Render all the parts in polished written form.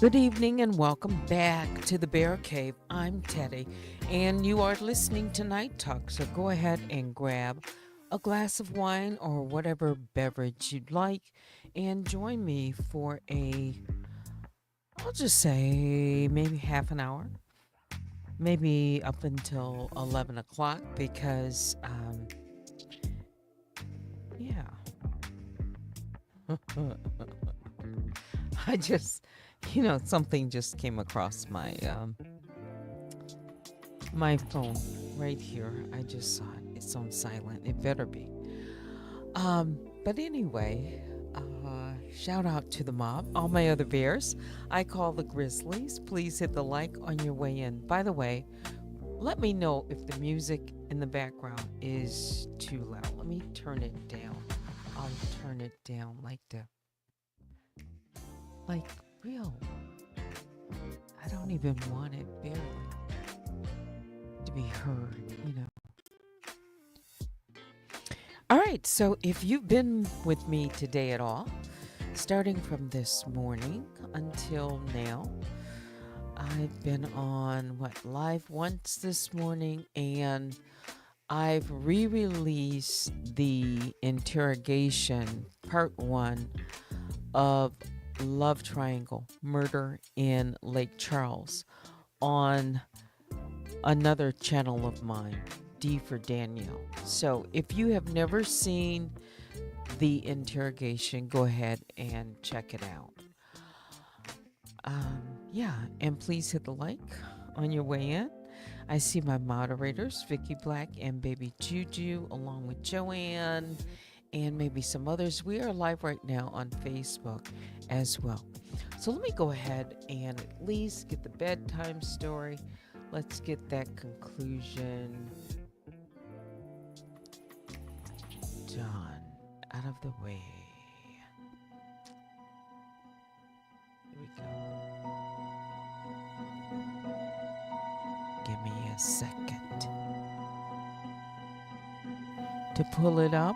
Good evening and welcome back to the Bear Cave. I'm Teddy, and you are listening to Night Talk. So go ahead and grab a glass of wine or whatever beverage you'd like and join me for I'll just say maybe half an hour, maybe up until 11 o'clock because, yeah. I just, something just came across my phone right here. I just saw it. It's on silent. It better be. But anyway, shout out to the mob, all my other bears. I call the Grizzlies. Please hit the like on your way in. By the way, let me know if the music in the background is too loud. Let me turn it down. I'll turn it down like real. I don't even want it barely to be heard. All right, so if you've been with me today at all, starting from this morning until now, I've been on live once this morning, and I've re-released the interrogation part 1 of Love Triangle Murder in Lake Charles on another channel of mine, D for Danielle. So if you have never seen the interrogation, go ahead and check it out. And please hit the like on your way in. I see my moderators, Vicky Black and Baby Juju, along with Joanne and maybe some others. We are live right now on Facebook as well. So let me go ahead and at least get the bedtime story. Let's get that conclusion done, out of the way. Here we go. Give me a second to pull it up.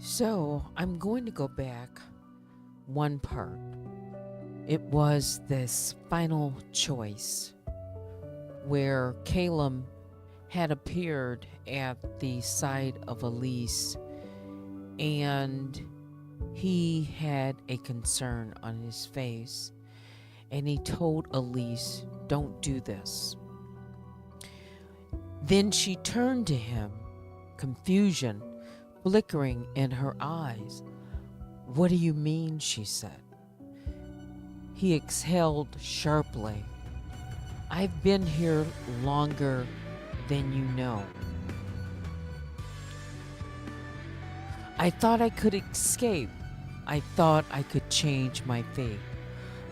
So I'm going to go back one part. It was this final choice where Caleb had appeared at the side of Elise, and he had a concern on his face, and he told Elise, "Don't do this." Then she turned to him, confusion flickering in her eyes. "What do you mean?" she said. He exhaled sharply. "I've been here longer than you know. I thought I could escape. I thought I could change my fate.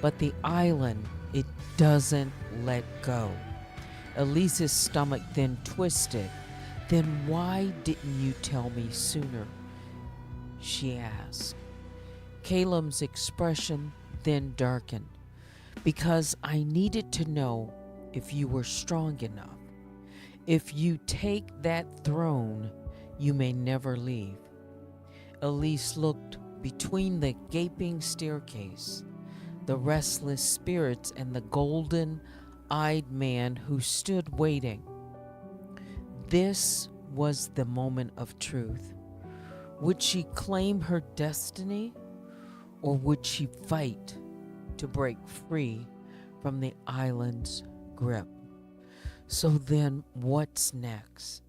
But the island, it doesn't let go." Elise's stomach then twisted. "Then why didn't you tell me sooner?" she asked. Caleb's expression then darkened. "Because I needed to know if you were strong enough. If you take that throne, you may never leave." Elise looked between the gaping staircase, the restless spirits, and the golden-eyed man who stood waiting. This was the moment of truth. Would she claim her destiny, or would she fight to break free from the island's grip? So then, what's next?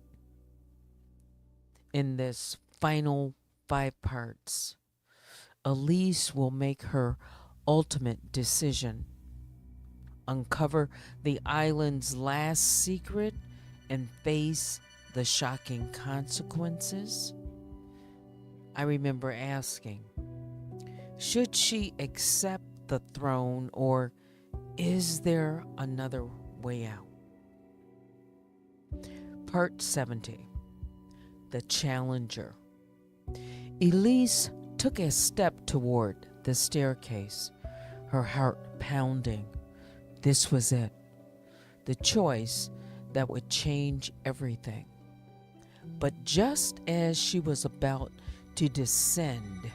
In this final 5 parts, Elise will make her ultimate decision, uncover the island's last secret, and face the shocking consequences. I remember asking, should she accept the throne, or is there another way out? Part 70. The Challenger. Elise took a step toward the staircase, her heart pounding. This was it, the choice that would change everything. But just as she was about to descend,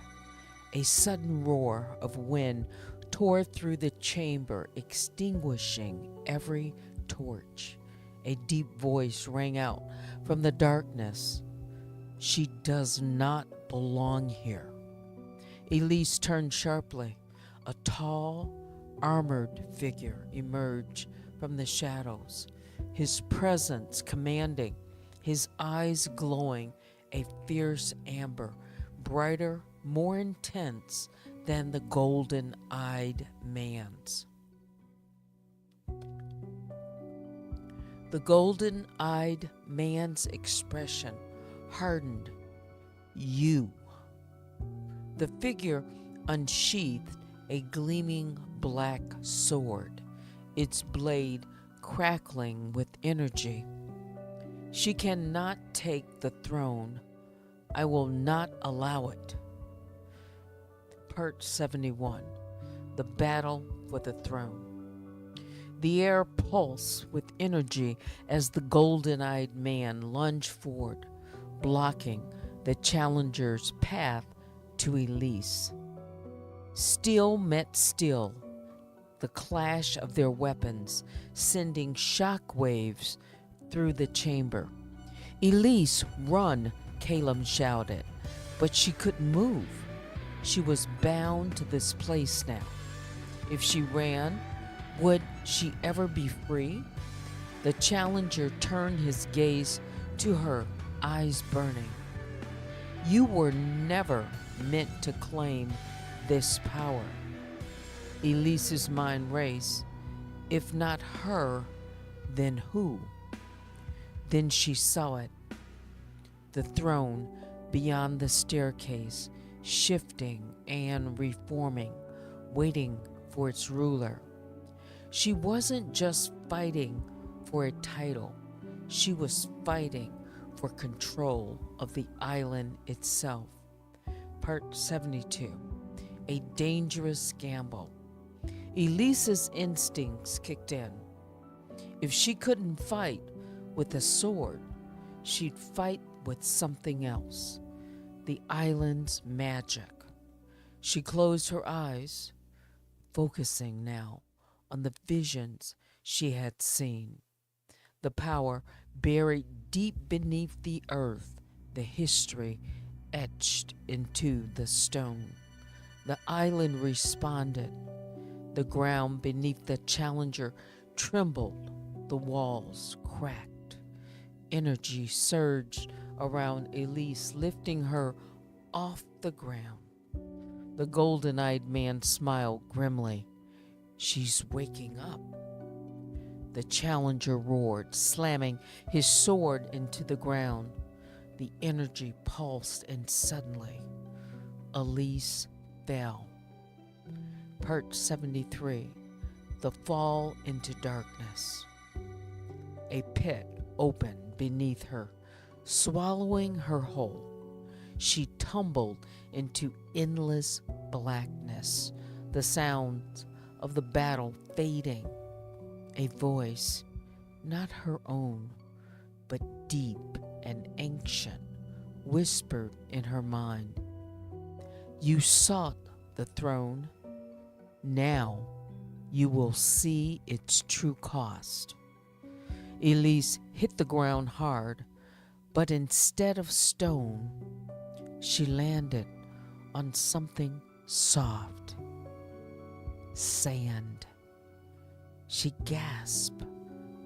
a sudden roar of wind tore through the chamber, extinguishing every torch. A deep voice rang out from the darkness. "She does not belong here." Elise turned sharply. A tall, armored figure emerged from the shadows, his presence commanding, his eyes glowing a fierce amber, brighter, more intense than the golden-eyed man's. The golden-eyed man's expression hardened. "You." The figure unsheathed a gleaming black sword, its blade crackling with energy. "She cannot take the throne. I will not allow it." Part 71. The Battle for the Throne. The air pulsed with energy as the golden-eyed man lunged forward, blocking the challenger's path to Elise. Steel met steel, the clash of their weapons sending shock waves through the chamber. "Elise, run!" Caleb shouted, but she couldn't move. She was bound to this place now. If she ran, would she ever be free? The challenger turned his gaze to her, eyes burning. "You were never meant to claim this power." Elise's mind raced. If not her, then who? Then she saw it. The throne beyond the staircase, shifting and reforming, waiting for its ruler. She wasn't just fighting for a title. She was fighting for control of the island itself. Part 72. A dangerous gamble. Elise's instincts kicked in. If she couldn't fight with a sword, she'd fight with something else. The island's magic. She closed her eyes, focusing now on the visions she had seen. the power buried deep beneath the earth, the history etched into the stone. The island responded. The ground beneath the Challenger trembled, the walls cracked. Energy surged around Elise, lifting her off the ground. The golden-eyed man smiled grimly. She's waking up. The Challenger roared, slamming his sword into the ground. The energy pulsed, and suddenly, Elise fell. Part 73, The Fall into Darkness. A pit opened beneath her, swallowing her whole. She tumbled into endless blackness, the sounds of the battle fading. A voice, not her own, but deep and ancient, whispered in her mind. You sought the throne. Now you will see its true cost. Elise hit the ground hard, but instead of stone, she landed on something soft. Sand. She gasped,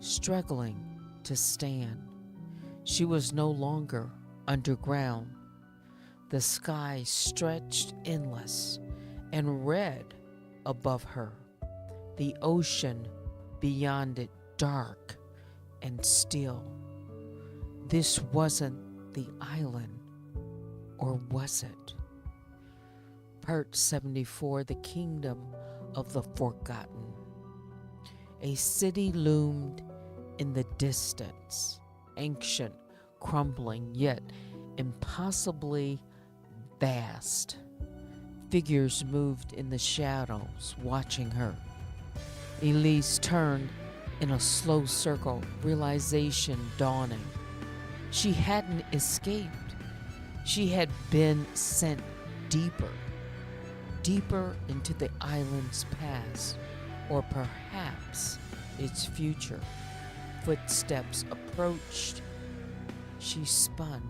struggling to stand. She was no longer underground. The sky stretched endless and red above her. The ocean beyond it dark and still. This wasn't the island, or was it? Part 74, The Kingdom of the Forgotten. A city loomed in the distance, ancient, crumbling, yet impossibly vast. Figures moved in the shadows, watching her. Elise turned in a slow circle, realization dawning. She hadn't escaped. She had been sent deeper, deeper into the island's past, or perhaps its future. Footsteps approached. She spun,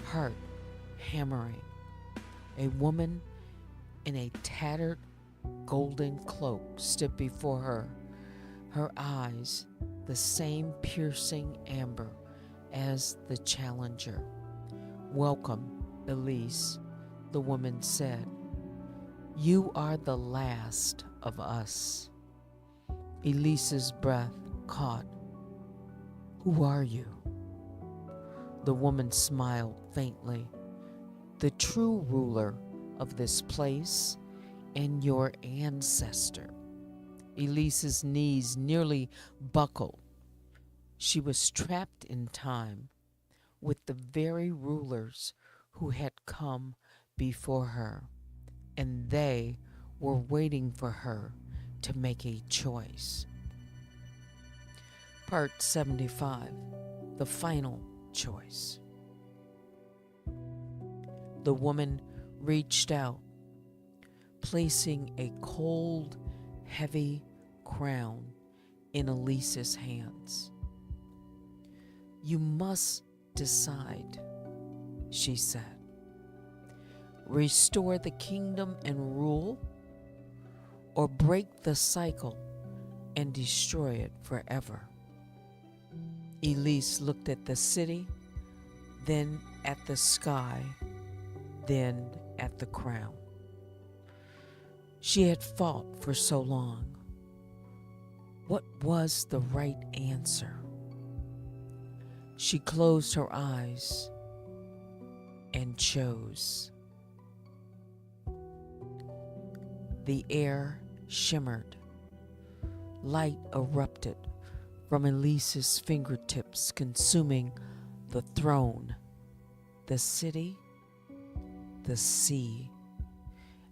heart hammering. A woman in a tattered golden cloak stood before her, her eyes the same piercing amber as the Challenger. Welcome, Elise, the woman said. You are the last of us. Elise's breath caught. Who are you? The woman smiled faintly. The true ruler of this place and your ancestor. Elise's knees nearly buckled. She was trapped in time with the very rulers who had come before her, and they were waiting for her to make a choice. Part 75, The Final Choice. The woman reached out, placing a cold, heavy crown in Elise's hands. You must decide, she said. Restore the kingdom and rule, or break the cycle and destroy it forever. Elise looked at the city, then at the sky, then at the crown. She had fought for so long. What was the right answer? She closed her eyes and chose. The air shimmered. Light erupted from Elise's fingertips, consuming the throne, the city, the sea.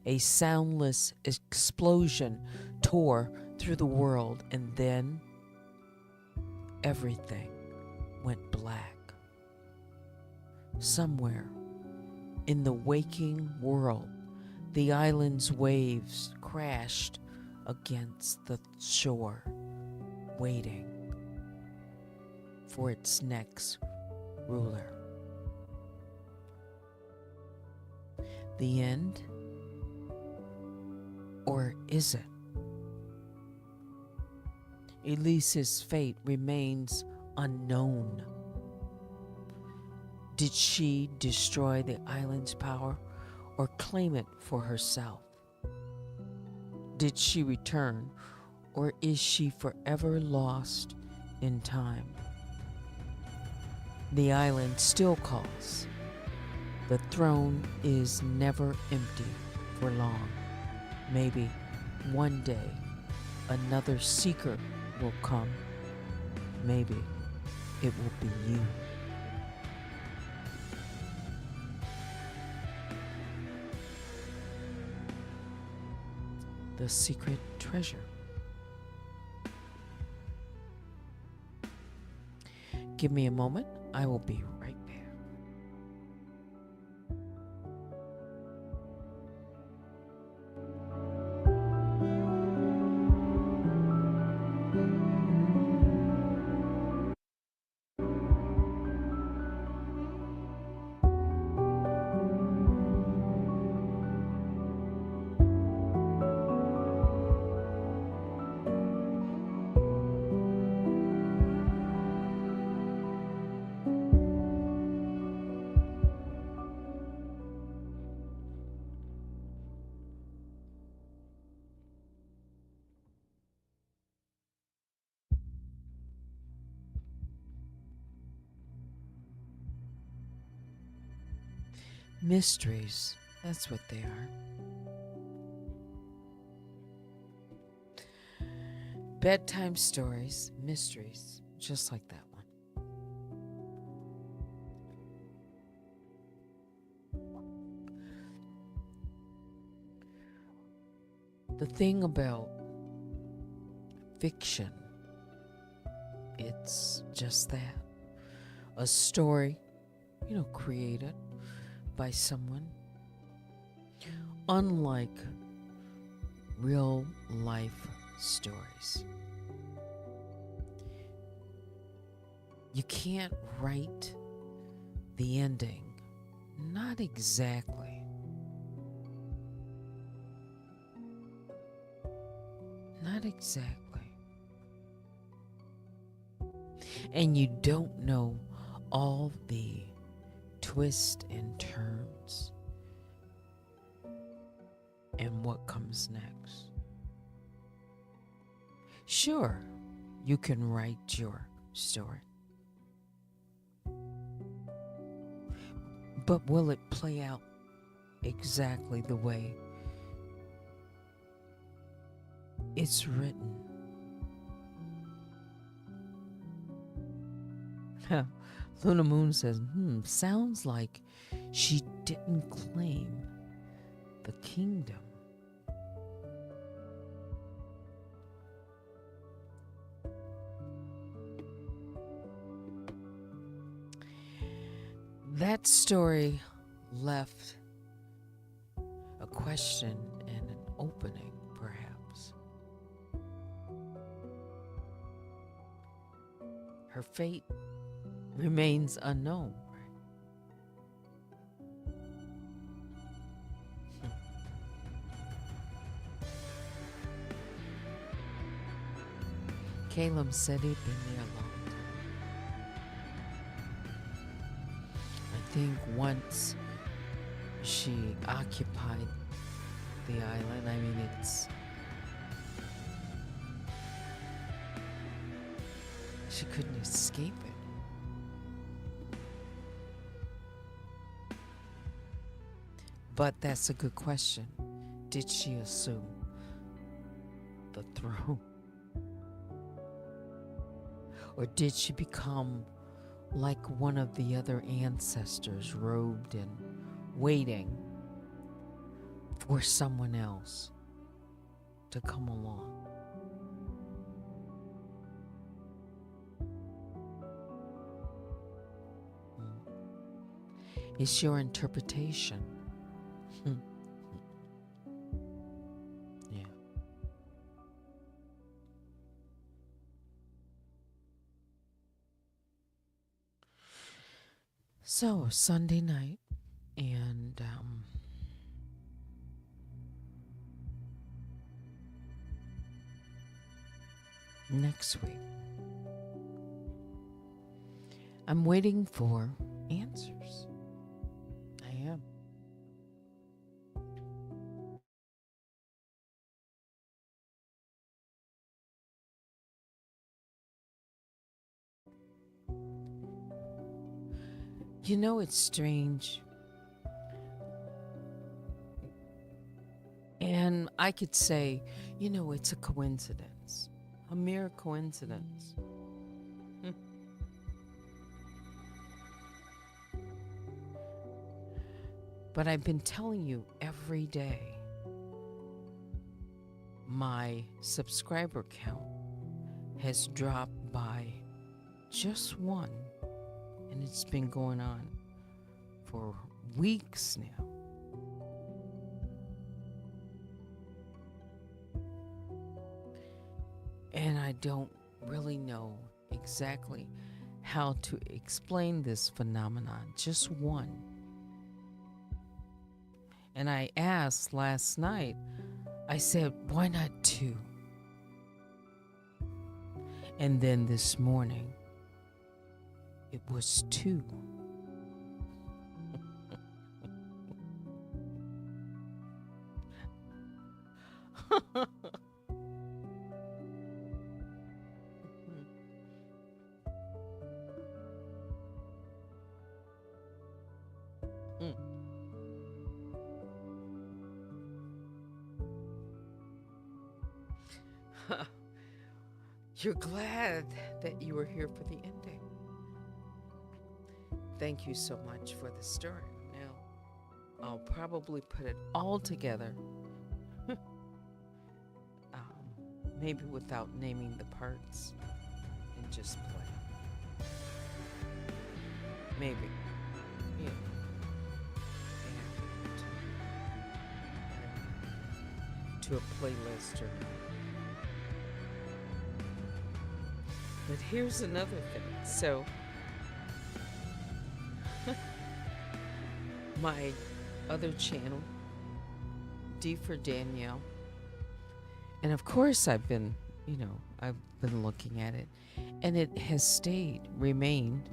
A soundless explosion tore through the world, and then everything went black. Somewhere in the waking world, the island's waves crashed against the shore, waiting. for its next ruler. The end? Or is it? Elise's fate remains unknown. Did she destroy the island's power or claim it for herself? Did she return, or is she forever lost in time? The island still calls. The throne is never empty for long. Maybe one day another seeker will come. Maybe it will be you. The secret treasure. Give me a moment. I will be right back. Mysteries, that's what they are. Bedtime stories, mysteries, just like that one. The thing about fiction, it's just that. A story, created by someone. Unlike real life stories. You can't write the ending. Not exactly. Not exactly. And you don't know all the twists and turns and what comes next. Sure, you can write your story. But will it play out exactly the way it's written? Luna Moon says, sounds like she didn't claim the kingdom. That story left a question and an opening, perhaps. Her fate remains unknown. Caleb said he'd been there a long time. I think once she occupied the island, she couldn't escape it. But that's a good question. Did she assume the throne? Or did she become like one of the other ancestors, robed and waiting for someone else to come along? It's your interpretation. Yeah. So, Sunday night, and next week, I'm waiting for answers. I am. You know, it's strange. And I could say, it's a coincidence, a mere coincidence. But I've been telling you every day, my subscriber count has dropped by just one. And it's been going on for weeks now. And I don't really know exactly how to explain this phenomenon. Just one. And I asked last night, I said, why not two? And then this morning, it was two. You're glad that you were here for the ending. Thank you so much for the story. Now, I'll probably put it all together, maybe without naming the parts, and just play. Maybe. Yeah. And to a playlist or But here's another thing. So, my other channel, D for Danielle, and of course I've been looking at it, and it has remained,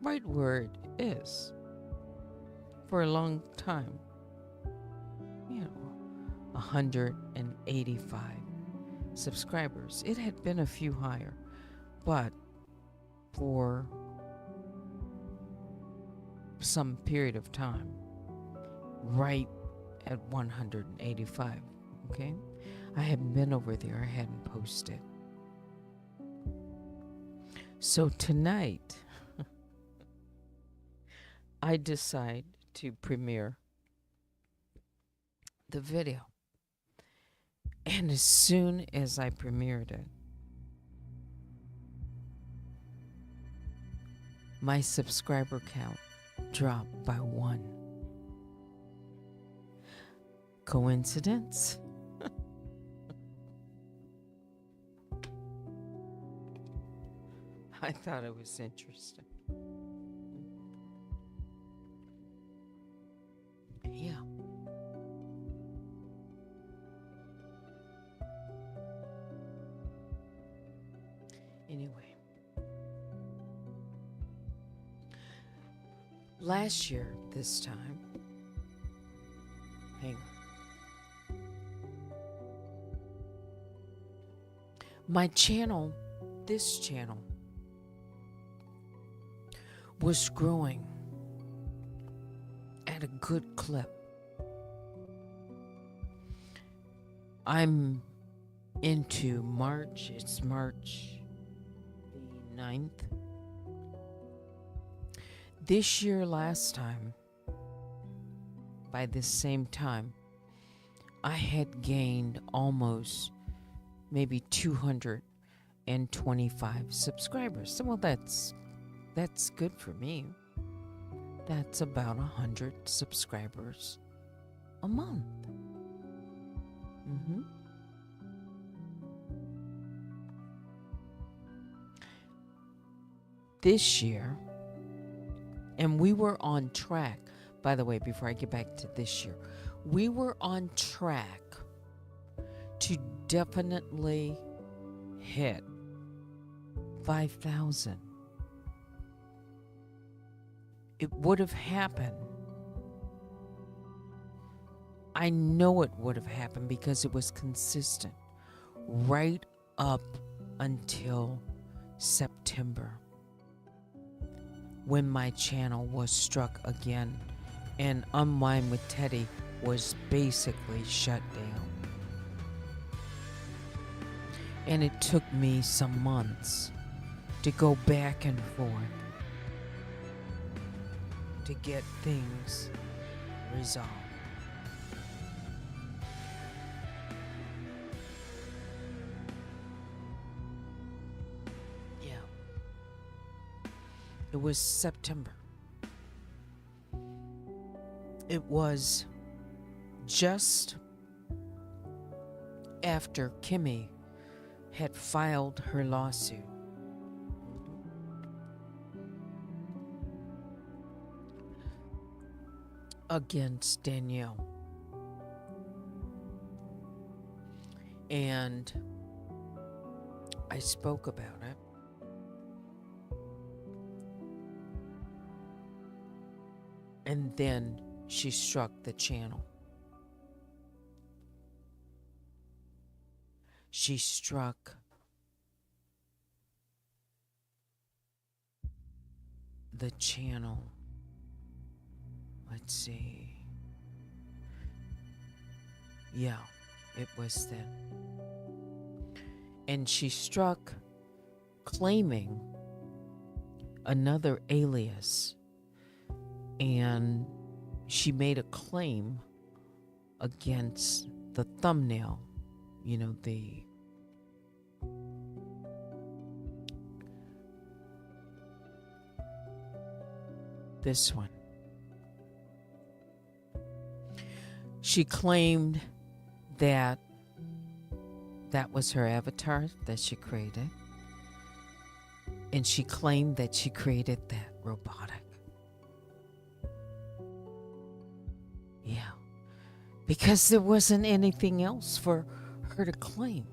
right where it is for a long time. 185 subscribers. It had been a few higher, but for some period of time, right at 185, okay? I hadn't been over there. I hadn't posted. So tonight, I decide to premiere the video. And as soon as I premiered it, my subscriber count dropped by one. Coincidence? I thought it was interesting. Yeah. Anyway, last year, this time, hang on. My channel, this channel, was growing at a good clip. I'm into March. It's March the 9th. This year, last time, by this same time, I had gained almost maybe 225 subscribers. So, well, that's good for me. That's about 100 subscribers a month. This year, And we were on track, by the way, before I get back to this year, we were on track to definitely hit 5,000. It would have happened. I know it would have happened because it was consistent right up until September, when my channel was struck again and Unwind with Teddy was basically shut down. And it took me some months to go back and forth to get things resolved. Yeah. It was September. It was just after Kimmy had filed her lawsuit. Against Danielle. And I spoke about it. And then she struck the channel. She struck the channel. Let's see. Yeah, it was then. And she struck claiming another alias. And she made a claim against the thumbnail, you know, this one. She claimed that that was her avatar that she created. And she claimed that she created that robotic. Yeah. Because there wasn't anything else for her to claim.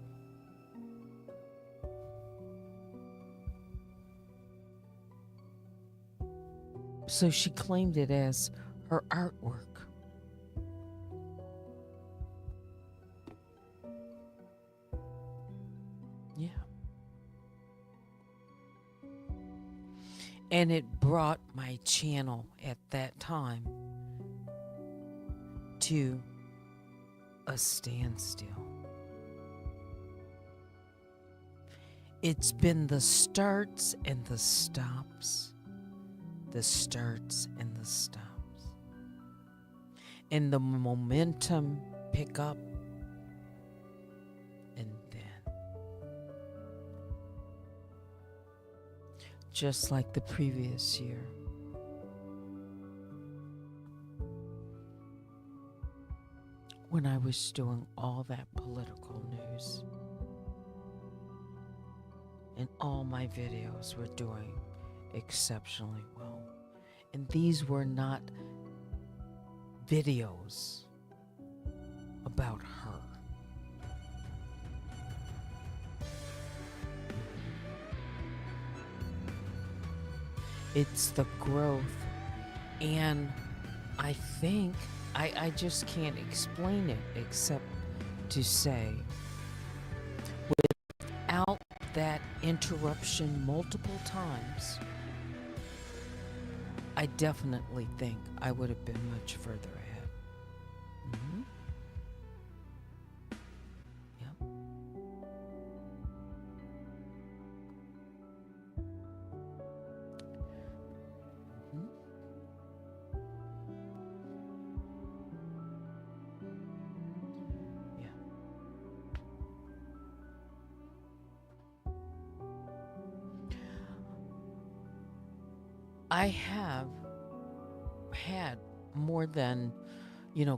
So she claimed it as her artwork. Yeah. And it brought my channel at that time to a standstill. It's been the starts and the stops, the starts and the stops, and the momentum pick up, and then, just like the previous year, when I was doing all that political news, and all my videos were doing exceptionally well. And these were not videos about her. It's the growth. And I think I just can't explain it except to say, without that interruption multiple times, I definitely think I would have been much further ahead. Mm-hmm. Yep. Mm-hmm. Yeah. I have had more than,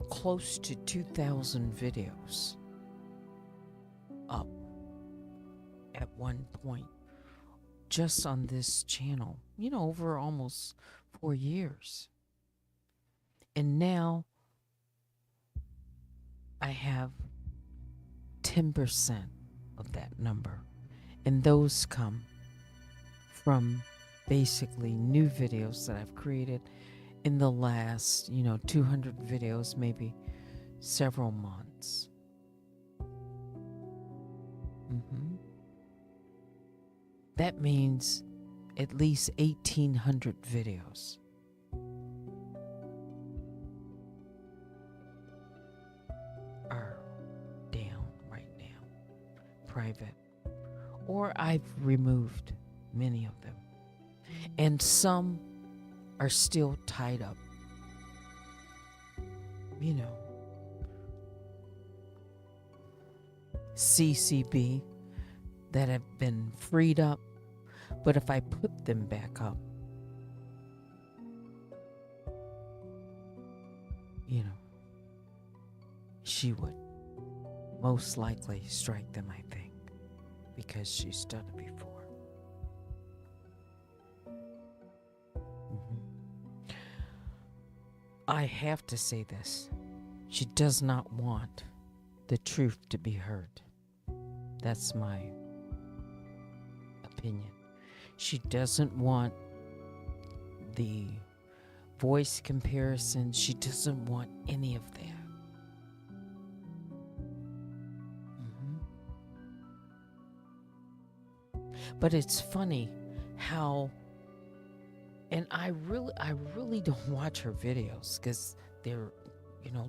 close to 2,000 videos up at one point just on this channel, over almost 4 years. And now I have 10% of that number. And those come from basically new videos that I've created in the last, 200 videos, maybe several months. That means at least 1,800 videos. Are down right now, private, or I've removed many of them, and some are still tied up. CCB that have been freed up, but if I put them back up, she would most likely strike them, I think, because she's done it before. I have to say this. She does not want the truth to be heard. That's my opinion. She doesn't want the voice comparison. She doesn't want any of that. But it's funny how, and I really don't watch her videos because they're,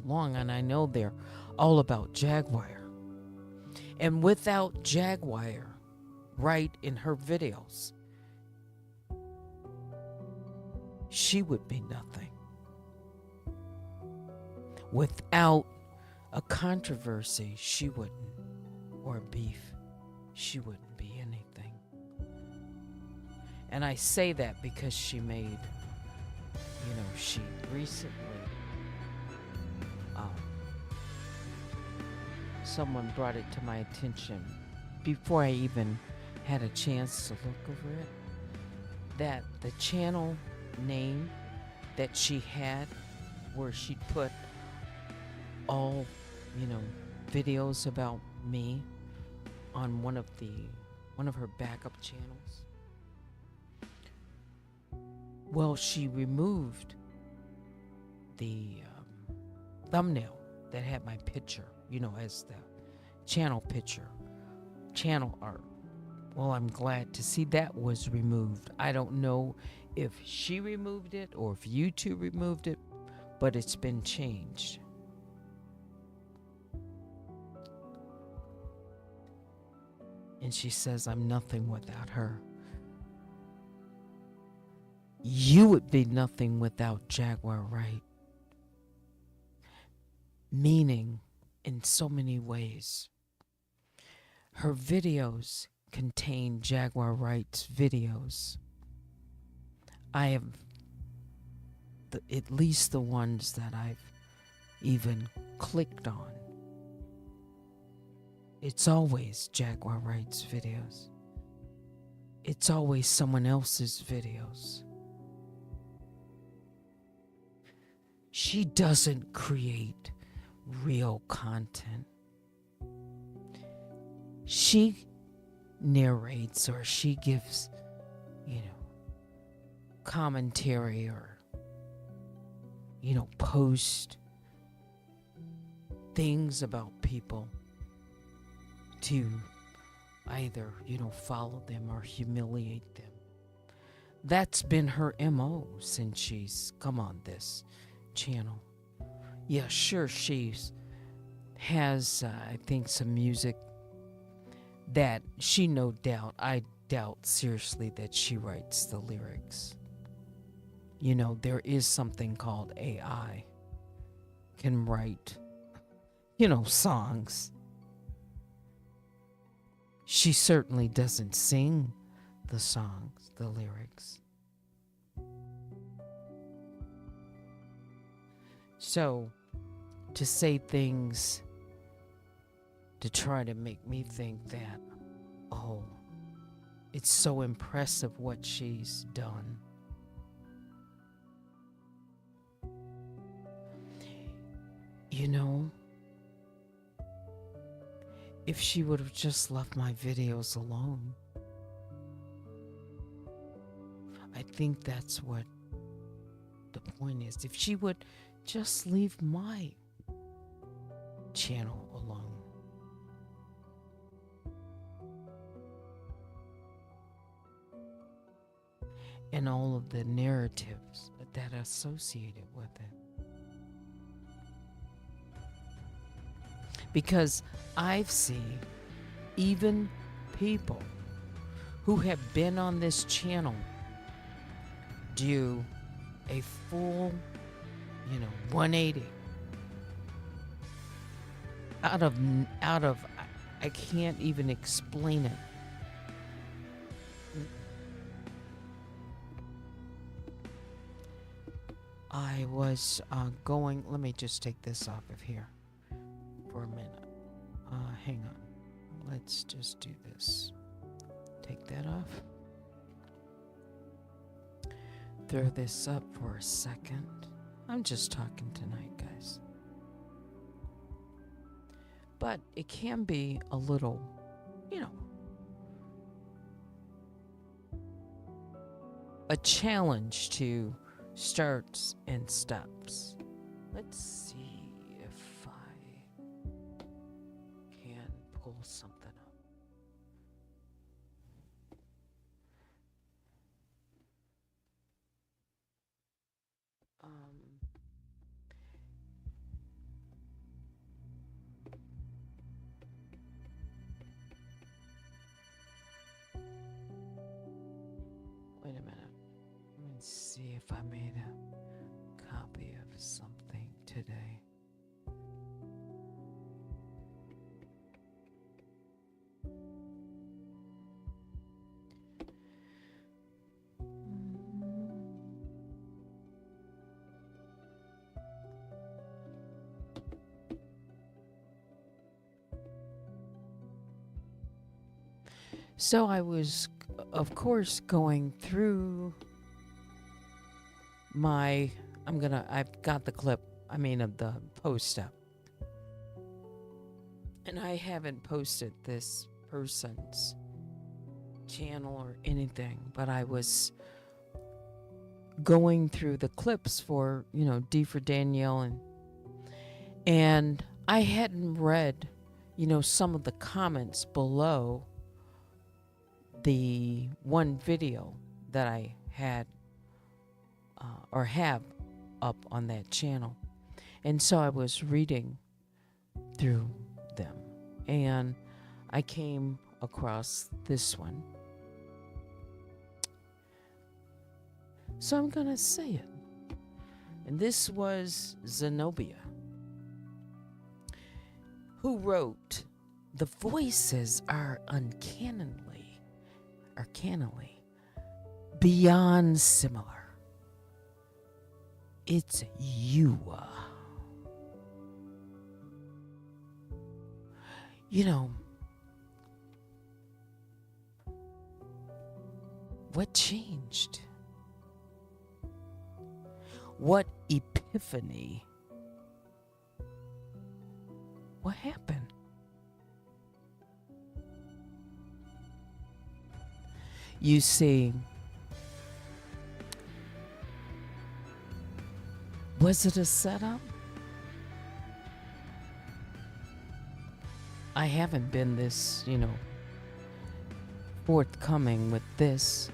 long, and I know they're all about Jaguar. And without Jaguar right in her videos, she would be nothing. Without a controversy, she wouldn't, or beef, she wouldn't be anything. And I say that because she made, she recently, someone brought it to my attention before I even had a chance to look over it, that the channel name that she had, where she'd put all, videos about me on one of her backup channels. Well, she removed the thumbnail that had my picture, as the channel picture, channel art. Well, I'm glad to see that was removed. I don't know if she removed it or if YouTube removed it, but it's been changed. And she says, I'm nothing without her. You would be nothing without Jaguar Wright. Meaning, in so many ways, her videos contain Jaguar Wright's videos. I have at least the ones that I've even clicked on. It's always Jaguar Wright's videos. It's always someone else's videos. She doesn't create real content. She narrates, or she gives, commentary, or, post things about people to either, follow them or humiliate them. That's been her MO since she's come on this channel. Yeah, sure, she has, I think, some music that she I doubt seriously that she writes the lyrics. There is something called AI, can write, songs. She certainly doesn't sing the songs, the lyrics. So, to say things to try to make me think that, oh, it's so impressive what she's done. You know, if she would have just left my videos alone, I think that's what the point is. If she would just leave my channel alone. And all of the narratives that are associated with it. Because I've seen even people who have been on this channel do a full, 180 out of I can't even explain it. I was going, let me just take this off of here for a minute. Hang on. Let's just do this. Take that off. Throw this up for a second. I'm just talking tonight, guys. But it can be a little, a challenge to starts and stops. Let's see if I can pull something up. Wait a minute. Let me see if I made a copy of something today. So I was, of course, going through I've got the clip, of the post up. And I haven't posted this person's channel or anything, but I was going through the clips for, D for Danielle, and I hadn't read, some of the comments below the one video that I had or have up on that channel. And so I was reading through them, and I came across this one. So I'm going to say it. And this was Zenobia, who wrote, "The voices are uncannily beyond similar. It's you. What changed? What epiphany? What happened? You see, was it a setup? I haven't been this, forthcoming with this.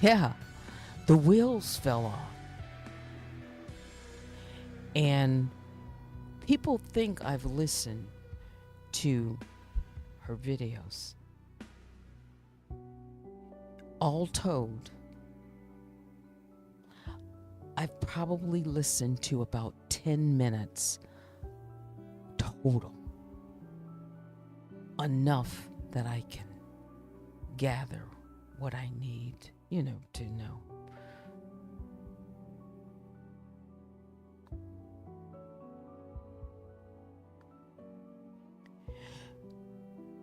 Yeah, the wheels fell off. And people think I've listened to her videos. All told, I've probably listened to about 10 minutes total. Enough that I can gather what I need, to know.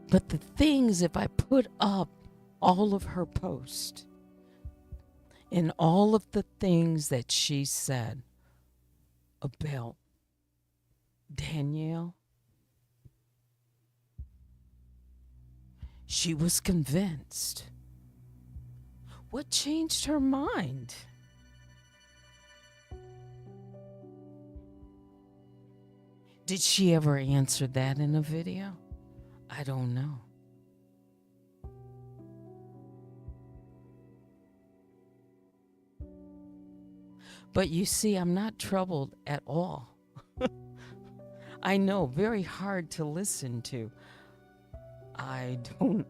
But the things, if I put up all of her posts and all of the things that she said about Danielle, she was convinced. What changed her mind? Did she ever answer that in a video? I don't know. But you see, I'm not troubled at all. I know, very hard to listen to. I don't,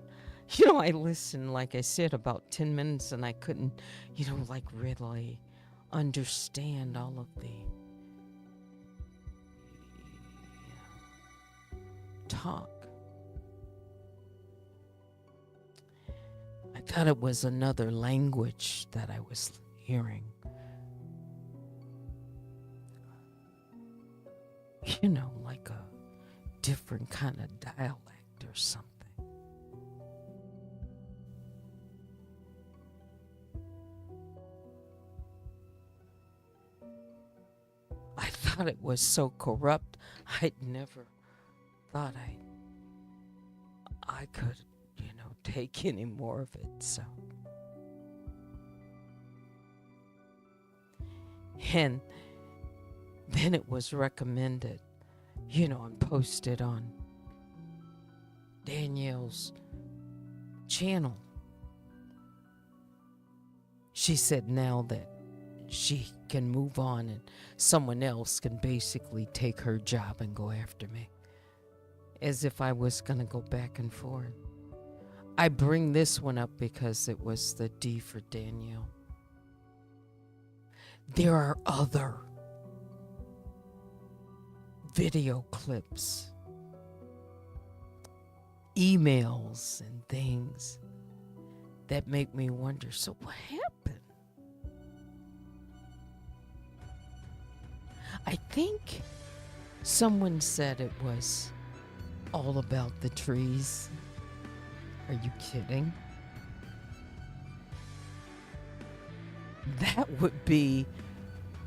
I listened, like I said, about 10 minutes and I couldn't, like really understand all of the talk. I thought it was another language that I was hearing. Like a different kind of dialect or something. I thought it was so corrupt. I'd never thought I could, take any more of it. So, and then it was recommended, and posted on Danielle's channel. She said now that she can move on and someone else can basically take her job and go after me. As if I was going to go back and forth. I bring this one up because it was the D for Danielle. There are other video clips, emails, and things that make me wonder, so what happened? I think someone said it was all about the trees. Are you kidding? That would be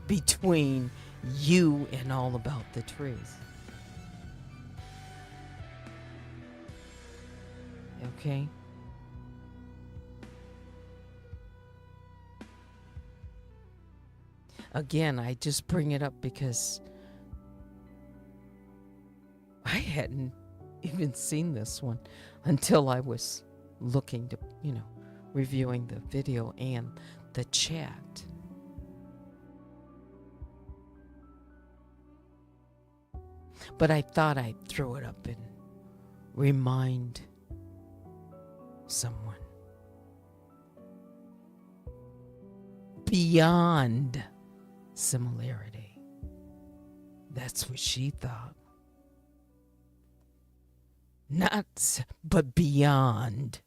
between you and all about the trees. Okay? Again, I just bring it up because I hadn't even seen this one until I was looking to, reviewing the video and the chat. But I thought I'd throw it up and remind someone. Beyond similarity. That's what she thought. Not, but beyond.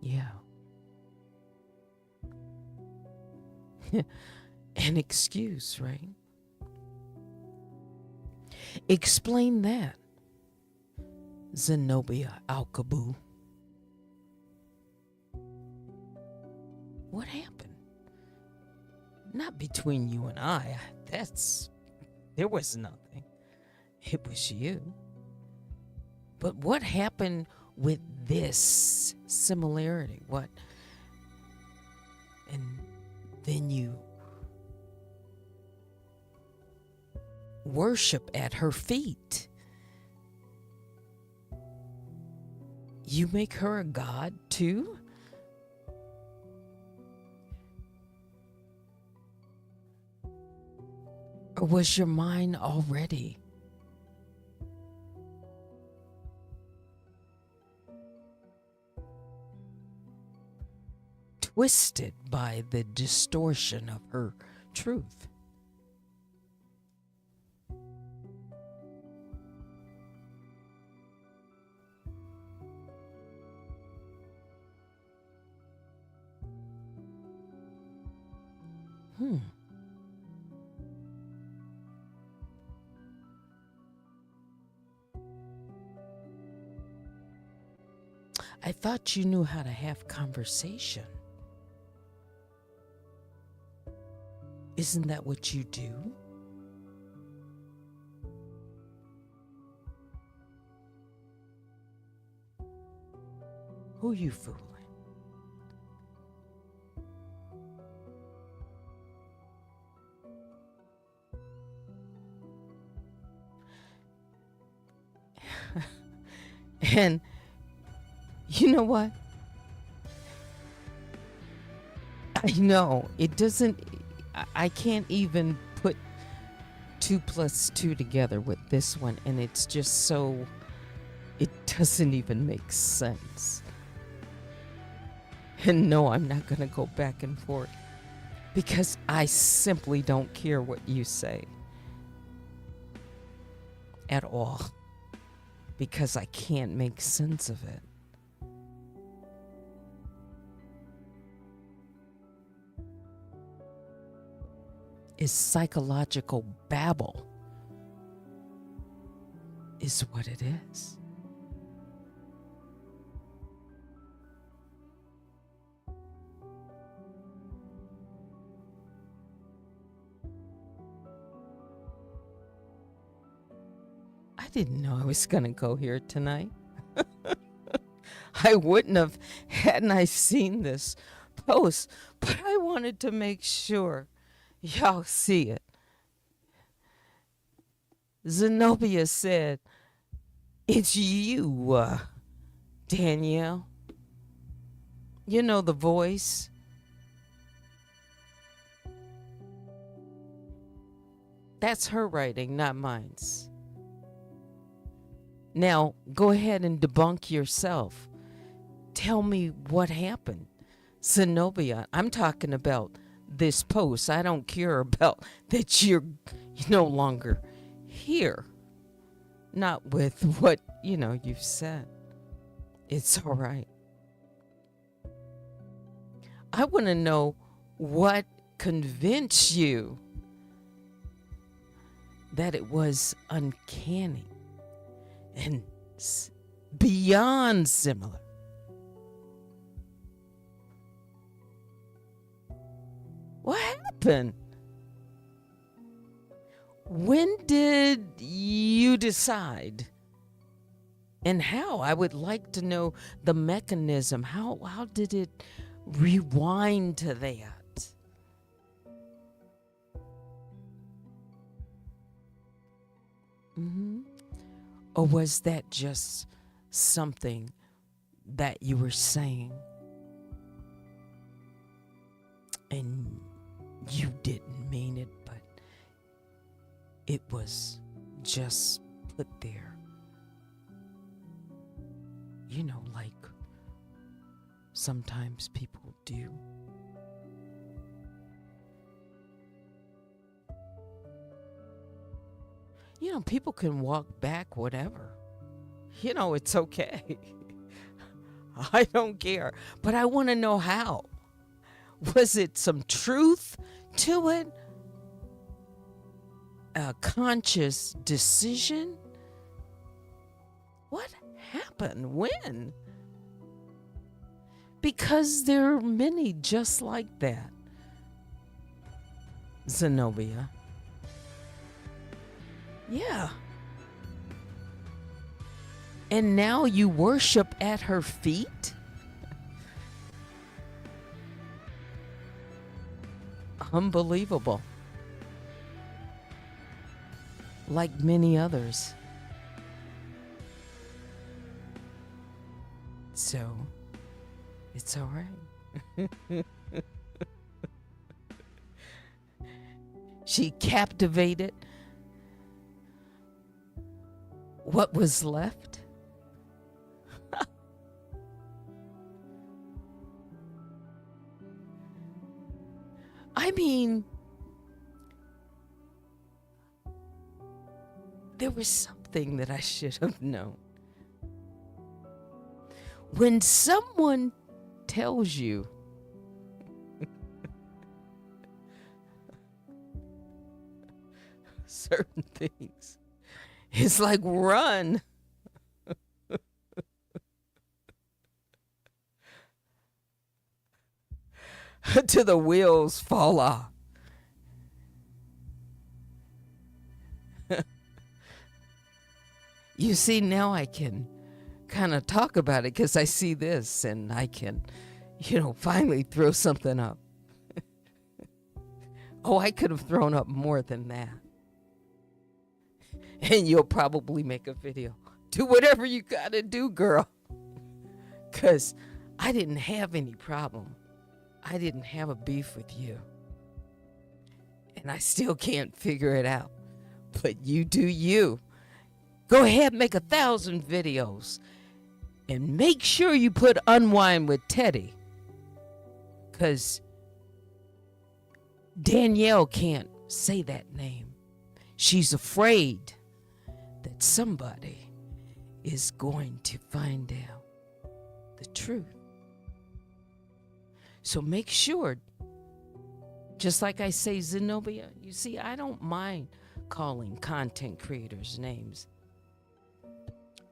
Yeah. An excuse, right? Explain that, Zenobia Alkabu. What happened? Not between you and I. There was nothing. It was you. But what happened with this similarity? What? And then you worship at her feet. You make her a god too? Or was your mind already twisted by the distortion of her truth? I thought you knew how to have conversation. Isn't that what you do? Who you fooling? And you know what? I know it doesn't, I can't even put 2 plus 2 together with this one. And it's just so, it doesn't even make sense. And no, I'm not going to go back and forth because I simply don't care what you say at all, because I can't make sense of it. It's psychological babble, is what it is. I didn't know I was going to go here tonight. I wouldn't have hadn't I seen this post, but I wanted to make sure y'all see it. Zenobia said, "It's you, Danielle. You know the voice." That's her writing, not mine's. Now, go ahead and debunk yourself. Tell me what happened. Zenobia, I'm talking about this post. I don't care about that you're no longer here. Not with what, you've said. It's all right. I want to know what convinced you that it was uncanny and beyond similar. What happened? When did you decide? And how? I would like to know the mechanism. How did it rewind to that? Or was that just something that you were saying and you didn't mean it, but it was just put there? Like sometimes people do. People can walk back whatever. It's okay. I don't care. But I want to know how. Was it some truth to it? A conscious decision? What happened? When? Because there are many just like that. Zenobia. Yeah. And now you worship at her feet? Unbelievable. Like many others. So, it's all right. She captivated what was left. I mean, there was something that I should have known. When someone tells you certain things, it's like run. till the wheels fall off. You see, now I can kind of talk about it because I see this and I can, finally throw something up. Oh, I could have thrown up more than that. And you'll probably make a video. Do whatever you gotta do, girl. Because I didn't have any problem. I didn't have a beef with you. And I still can't figure it out. But you do you. Go ahead, make 1,000 videos. And make sure you put Unwind with Teddy. Because Danielle can't say that name. She's afraid that somebody is going to find out the truth. So make sure, just like I say Zenobia, you see, I don't mind calling content creators names.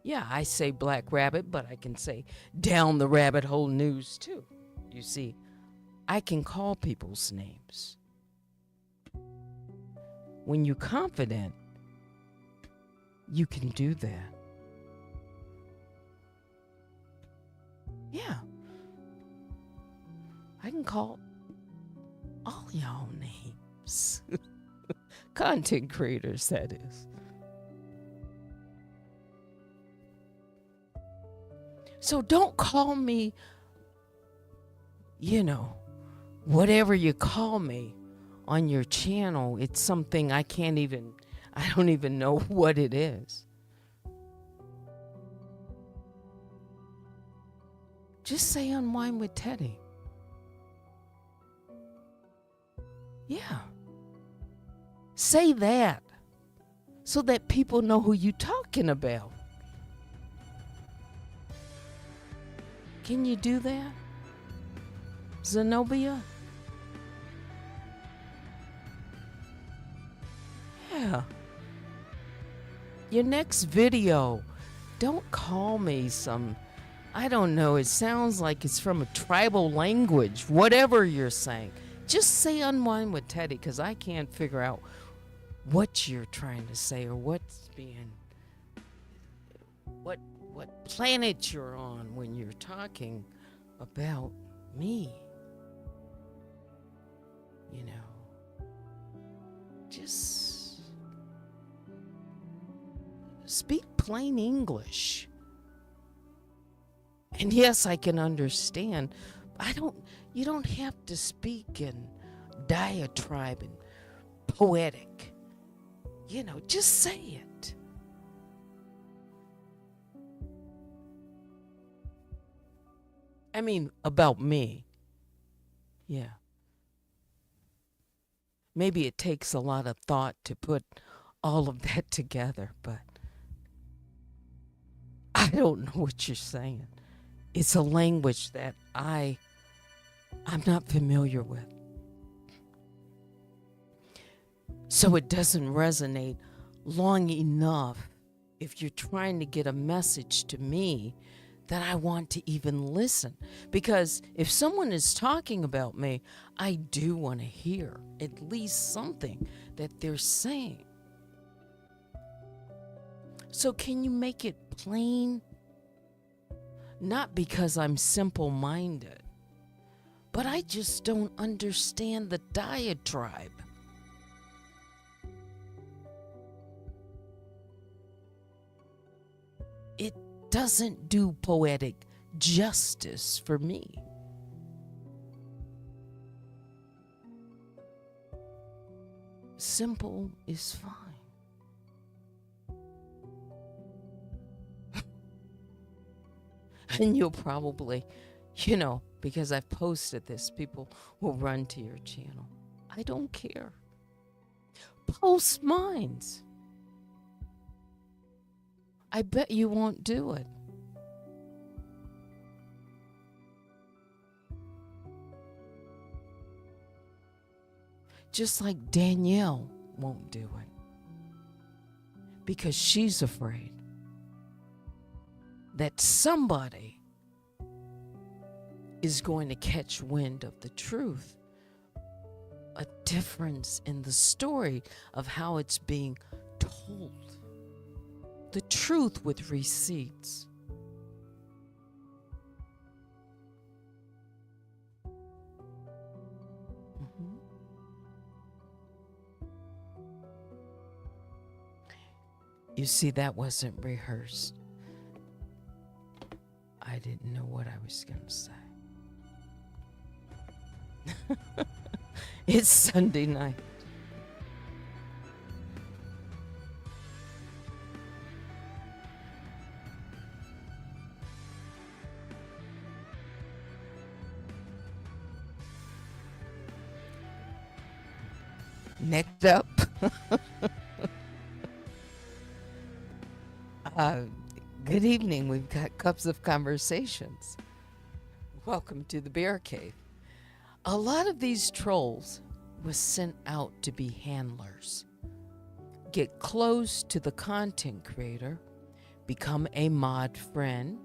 Yeah, I say Black Rabbit, but I can say Down the Rabbit Hole News too. You see, I can call people's names. When you're confident, you can do that. Yeah. I can call all y'all names. Content creators, that is. So don't call me, whatever you call me on your channel. It's something I don't even know what it is. Just say Unwind with Teddy. Yeah. Say that so that people know who you're talking about. Can you do that, Zenobia? Yeah. Your next video, don't call me some, I don't know, it sounds like it's from a tribal language, whatever you're saying. Just say Unwind with Teddy, because I can't figure out what you're trying to say or what planet you're on when you're talking about me. Just speak plain English. And yes, I can understand. You don't have to speak in diatribe and poetic. Just say it. I mean, about me. Yeah. Maybe it takes a lot of thought to put all of that together, but I don't know what you're saying. It's a language that I'm not familiar with. So it doesn't resonate long enough if you're trying to get a message to me that I want to even listen. Because if someone is talking about me, I do want to hear at least something that they're saying. So can you make it plain? Not because I'm simple-minded, but I just don't understand the diatribe. It doesn't do poetic justice for me. Simple is fine. And you'll probably, because I've posted this, people will run to your channel. I don't care. Post mines. I bet you won't do it. Just like Danielle won't do it. Because she's afraid that somebody is going to catch wind of the truth, a difference in the story of how it's being told. The truth with receipts. Mhm. You see, that wasn't rehearsed. I didn't know what I was going to say. It's Sunday night. Necked up. uh, Good evening. We've got Cups of Conversations. Welcome to the Bear Cave. A lot of these trolls was sent out to be handlers. Get close to the content creator, become a mod friend,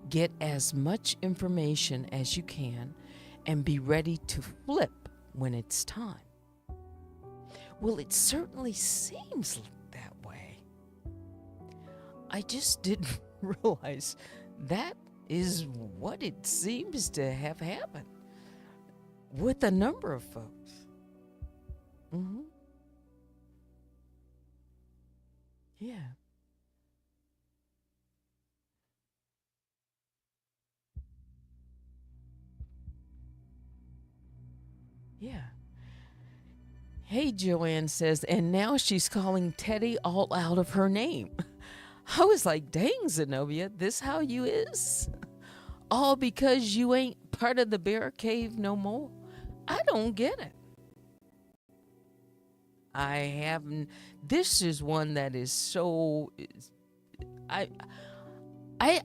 get as much information as you can, and be ready to flip when it's time. Well, it certainly seems that way. I just didn't realize that is what it seems to have happened with a number of folks. Mm-hmm. Yeah. Yeah. Hey, Joanne says, and now she's calling Teddy all out of her name. I was like, dang, Zenobia, this how you is? All because you ain't part of the bear cave no more? I don't get it. I haven't. This is one that is so. I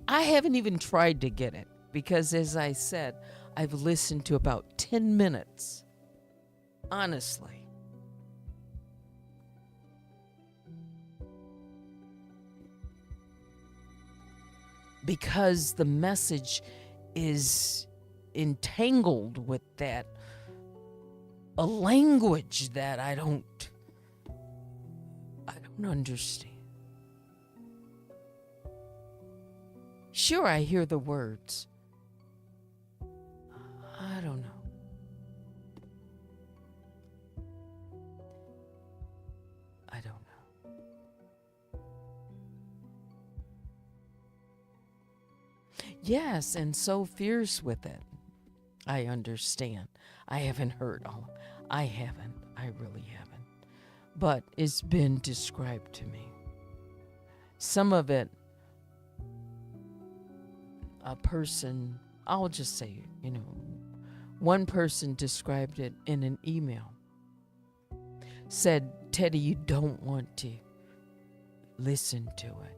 haven't even tried to get it because, as I said, I've listened to about 10 minutes. Honestly. Because the message is entangled with that, a language that I don't understand. Sure, I hear the words. I don't know. I don't know. Yes, and so fierce with it. I understand. I haven't heard all. I haven't. I really haven't. But it's been described to me. Some of it, a person, I'll just say, one person described it in an email. Said, Teddy, you don't want to listen to it.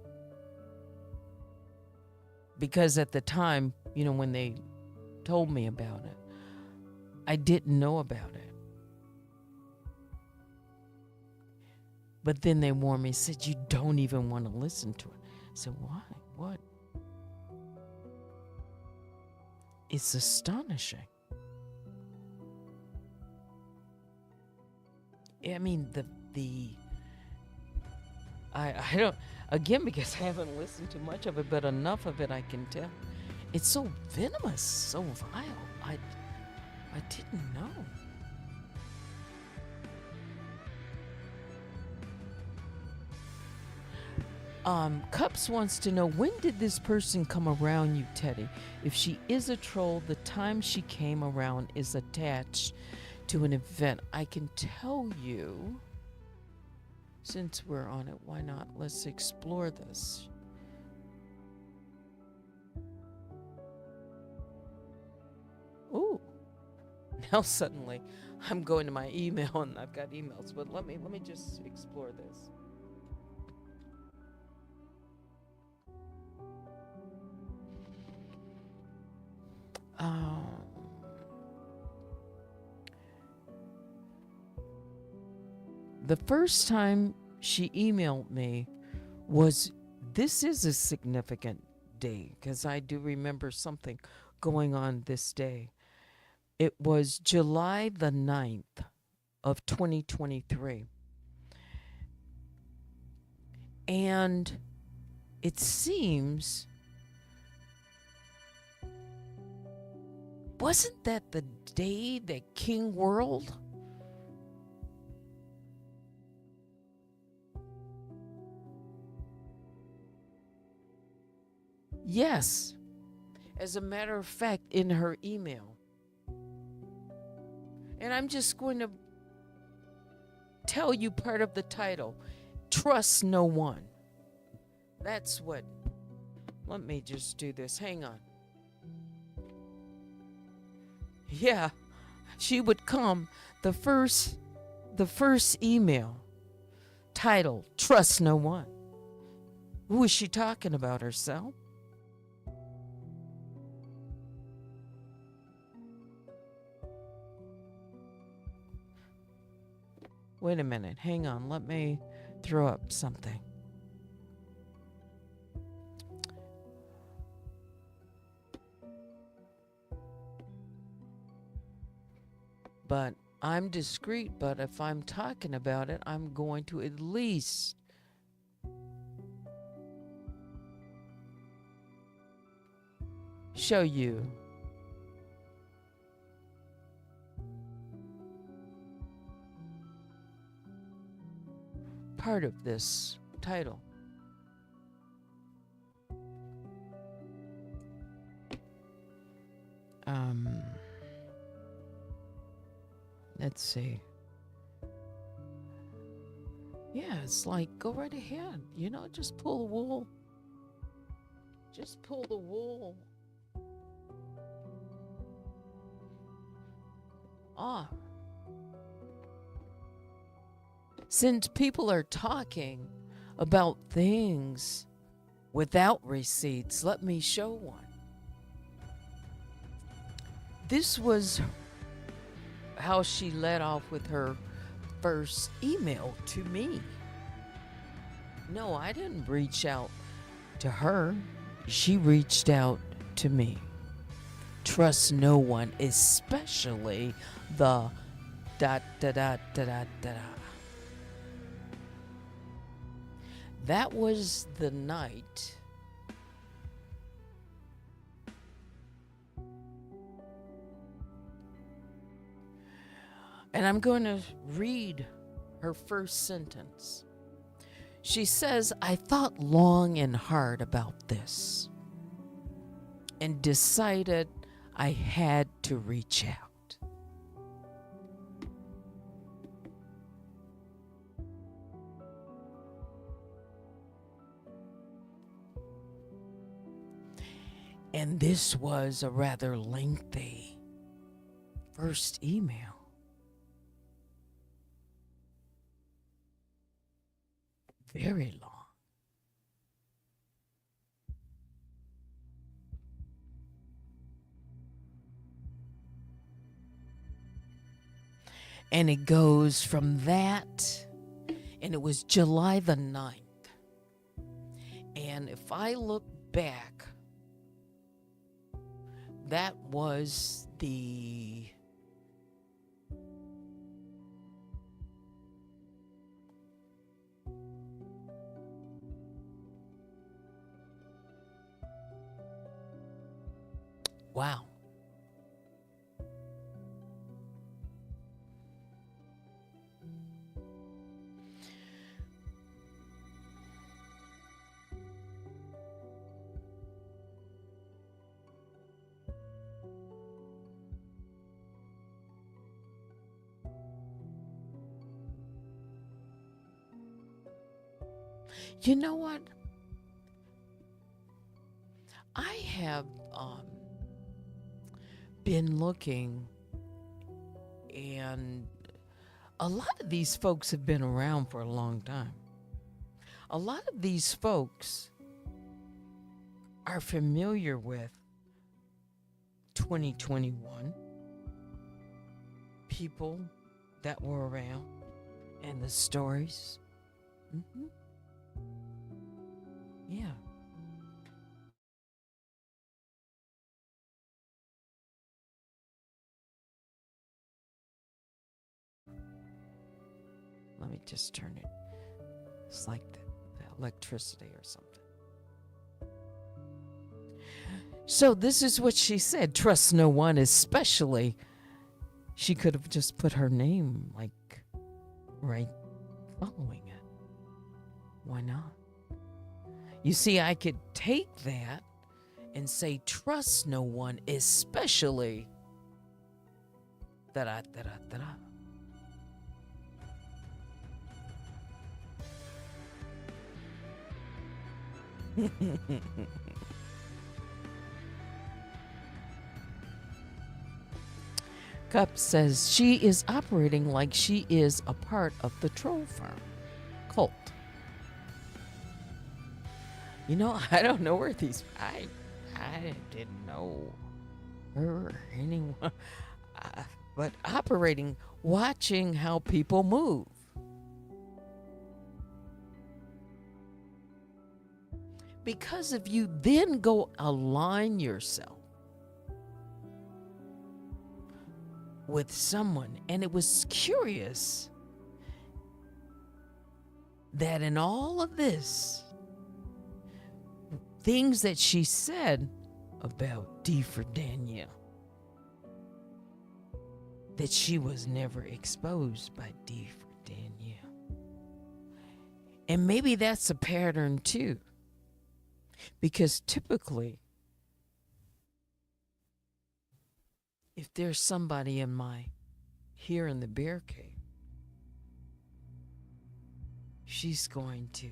Because at the time, when they told me about it, I didn't know about it. But then they warned me, said, you don't even want to listen to it. I said, why? What? It's astonishing. I mean, I don't, again, because I haven't listened to much of it, but enough of it I can tell. It's so venomous, so vile. I didn't know. Cups wants to know, when did this person come around you, Teddy? If she is a troll, the time she came around is attached to an event. I can tell you, since we're on it, why not? Let's explore this. Ooh. Now suddenly I'm going to my email and I've got emails, but let me just explore this. The first time she emailed me this is a significant day, because I do remember something going on this day. It was July the 9th of 2023. And it seems, wasn't that the day that King World Yes. As a matter of fact, in her email. And I'm just going to tell you part of the title. Trust no one. That's what. Let me just do this. Hang on. Yeah, she would come. The first email, title, Trust No One. Who is she talking about, herself? Wait a minute. Hang on. Let me throw up something. But I'm discreet, but if I'm talking about it, I'm going to at least show you part of this title. Let's see. Yeah, it's like, go right ahead. You know, just pull the wool. Just pull the wool off. Since people are talking about things without receipts, let me show one. This was how she led off with her first email to me. No, I didn't reach out to her. She reached out to me. Trust no one, especially the ... That was the night and I'm going to read her first sentence. She says, I thought long and hard about this and decided I had to reach out. And this was a rather lengthy first email. Very long. And it goes from that, and it was July the 9th. And if I look back, that was the wow. You know what? I have been looking, and a lot of these folks have been around for a long time. A lot of these folks are familiar with 2021, people that were around, and the stories. Mm-hmm. Yeah. just turn it. It's like the electricity or something. So this is what she said. Trust no one, especially. She could have just put her name like right following it. Why not? You see, I could take that and say, trust no one, especially da-da-da-da-da-da. Cup says she is operating like she is a part of the troll farm cult. You know, I don't know where these. I didn't know her or anyone, but operating, watching how people move. Because if you then go align yourself with someone, and it was curious that in all of this, things that she said about D for Danielle, that she was never exposed by D for Danielle. And maybe that's a pattern too, because typically, if there's somebody here in the bear cave, she's going to,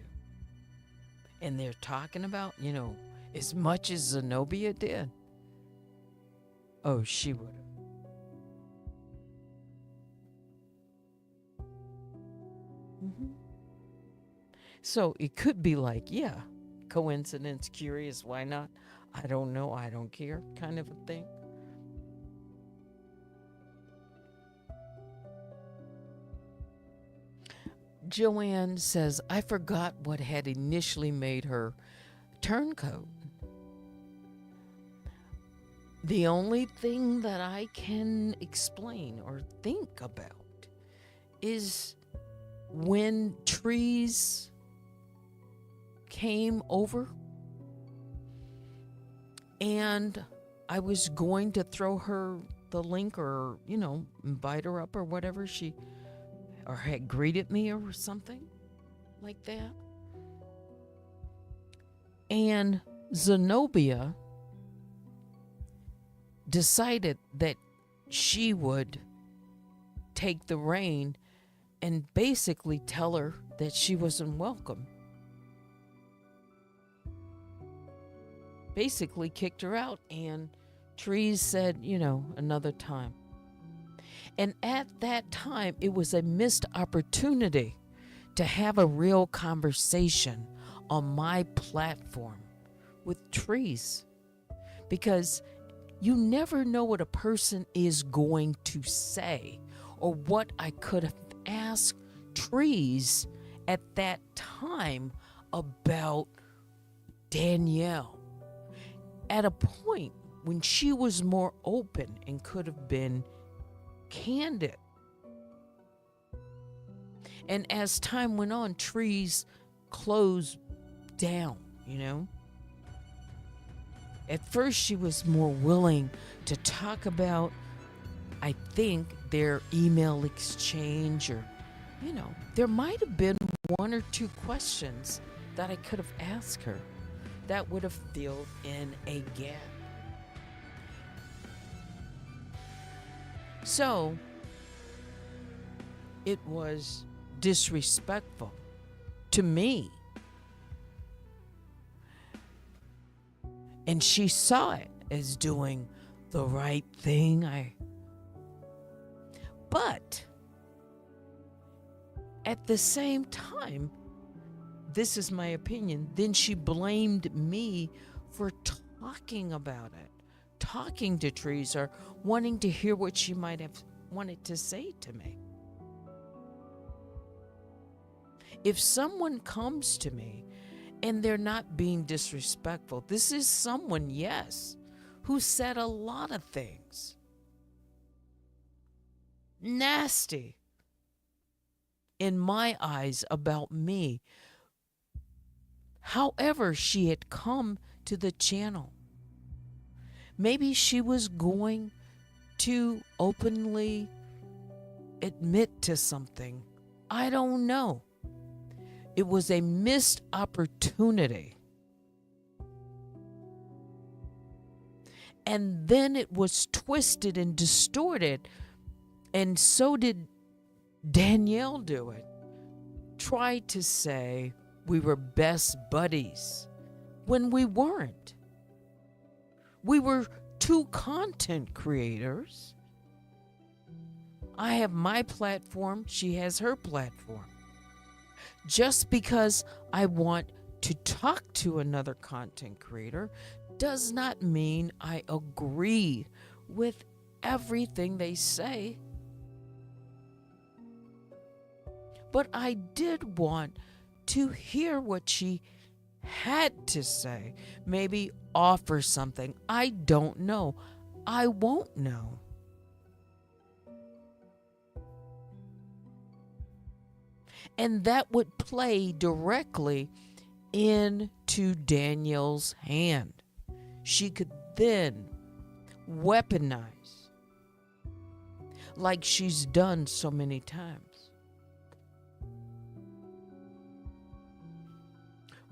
and they're talking about, as much as Zenobia did, oh, she would have. So it could be like, yeah, coincidence, curious, why not? I don't know, I don't care, kind of a thing. Joanne says, I forgot what had initially made her turncoat. The only thing that I can explain or think about is when Trees came over and I was going to throw her the link or, invite her up or whatever, or had greeted me or something like that. And Zenobia decided that she would take the reign and basically tell her that she wasn't welcome. Basically kicked her out, and Trees said, another time. And at that time, it was a missed opportunity to have a real conversation on my platform with Trees. Because you never know what a person is going to say or what I could have asked Trees at that time about Danielle. At a point when she was more open and could have been candid. And as time went on, Trees closed down, At first, she was more willing to talk about, I think, their email exchange or, there might have been one or two questions that I could have asked her that would have filled in a gap. So, it was disrespectful to me. And she saw it as doing the right thing. But at the same time, this is my opinion, then she blamed me for talking about it, talking to Trees or wanting to hear what she might have wanted to say to me. If someone comes to me and they're not being disrespectful, this is someone, yes, who said a lot of things. Nasty in my eyes about me. However, she had come to the channel. Maybe she was going to openly admit to something. I don't know. It was a missed opportunity. And then it was twisted and distorted. And so did Danielle do it. Try to say we were best buddies when we weren't. We were two content creators. I have my platform, she has her platform. Just because I want to talk to another content creator does not mean I agree with everything they say. But I did want to hear what she had to say. Maybe offer something. I don't know. I won't know. And that would play directly into Danielle's hand. She could then weaponize like she's done so many times.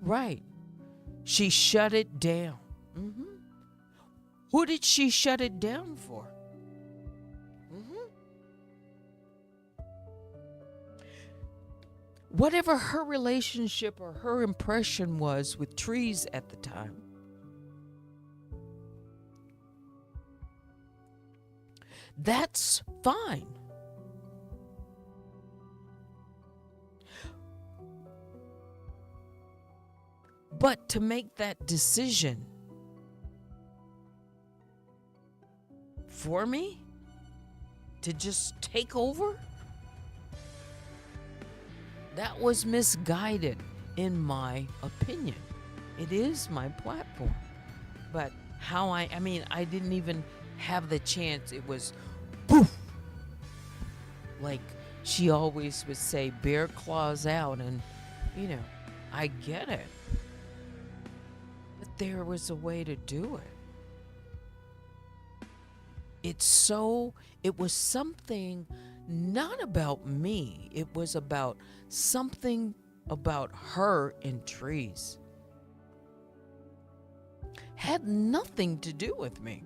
Right. She shut it down. Who did she shut it down for? Whatever her relationship or her impression was with trees at the time, that's fine. But to make that decision for me, to just take over, that was misguided in my opinion. It is my platform. But how I didn't even have the chance. It was poof. Like she always would say, bear claws out, and I get it. But there was a way to do it. It was something not about me. It was about something about her and trees. Had nothing to do with me.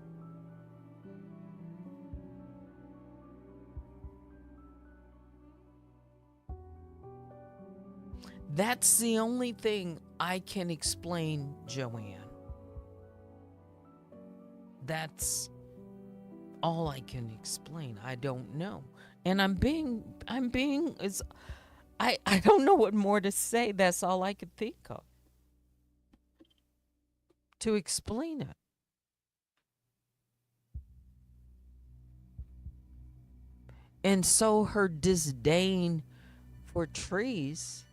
That's the only thing I can explain, Joanne. That's all I can explain. I don't know. And I don't know what more to say. That's all I could think of to explain it. And so her disdain for trees,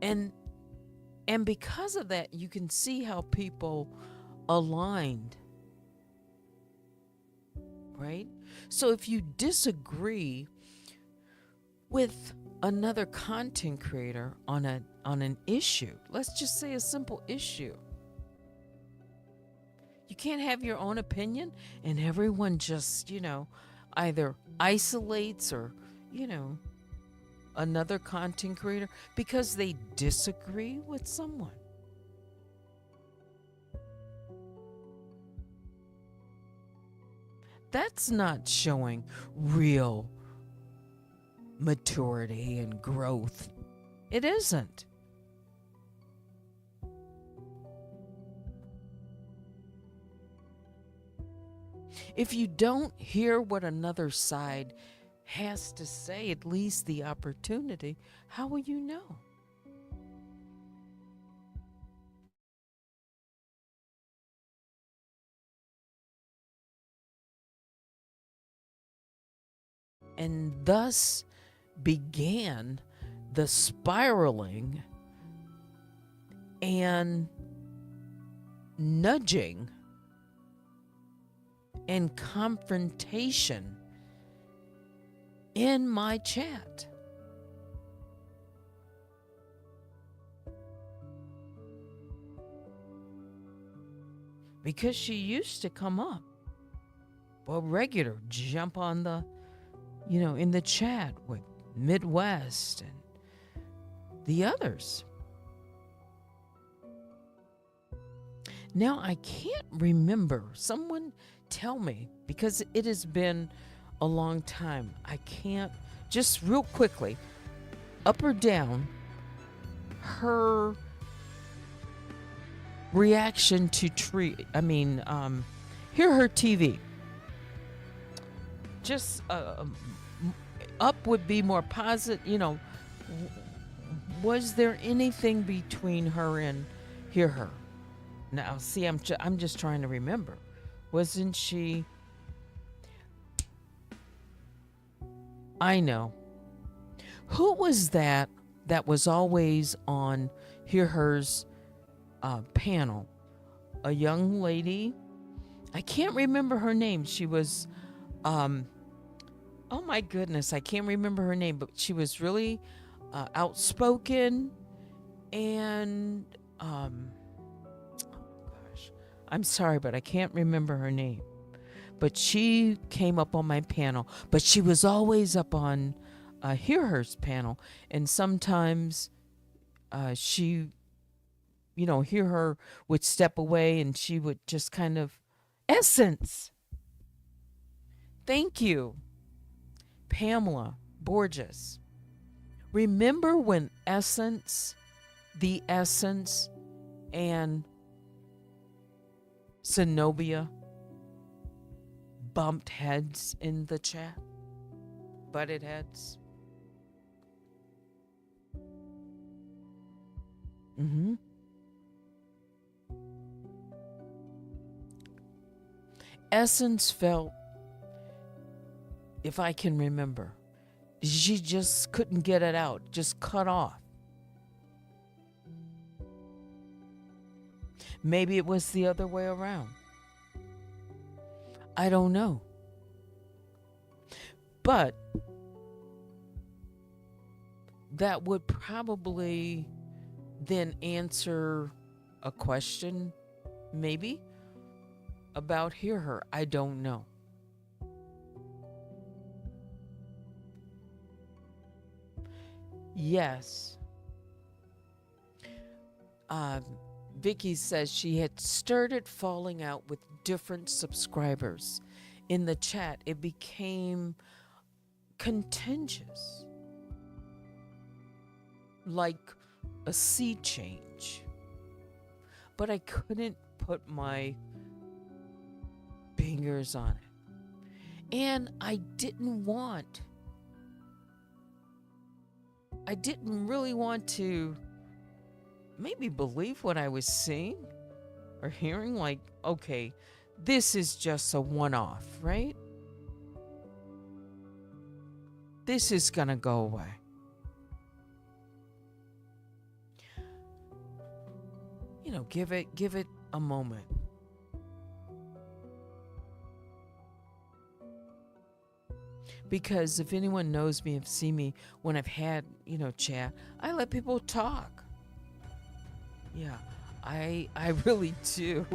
and because of that, you can see how people aligned, right? So if you disagree with another content creator on an issue, let's just say a simple issue, you can't have your own opinion and everyone just, either isolates or, another content creator because they disagree with someone. That's not showing real maturity and growth. It isn't. If you don't hear what another side has to say, at least the opportunity, how will you know? And thus began the spiraling and nudging and confrontation in my chat. Because she used to come up, well, regular, jump on the, in the chat with Midwest and the others. Now I can't remember. Someone tell me, because it has been a long time. I can't, just real quickly, up or down, her reaction to hear her TV. Just up would be more positive, was there anything between her and hear her? Now, see, I'm just trying to remember. Wasn't she? I know. Who was that was always on hear her's panel? A young lady. I can't remember her name. She was, oh my goodness, I can't remember her name, but she was really outspoken and, oh gosh, I'm sorry, but I can't remember her name. But she came up on my panel, but she was always up on Hear Her's panel. And sometimes she, Hear Her would step away and she would just kind of, Essence. Thank you, Pamela Borges. Remember when the Essence and Zenobia bumped heads in the chat? Butted heads? Mm-hmm. Essence felt, if I can remember, she just couldn't get it out, just cut off. Maybe it was the other way around. I don't know. But that would probably then answer a question, maybe, about Hear Her. I don't know. Yes. Vicky says she had started falling out with different subscribers. In the chat, it became contentious, like a sea change. But I couldn't put my fingers on it. And I didn't really want to maybe believe what I was seeing or hearing, like, okay, this is just a one-off, right? This is gonna go away. Give it a moment. Because if anyone knows me, have seen me when I've had, chat, I let people talk. Yeah, I really do.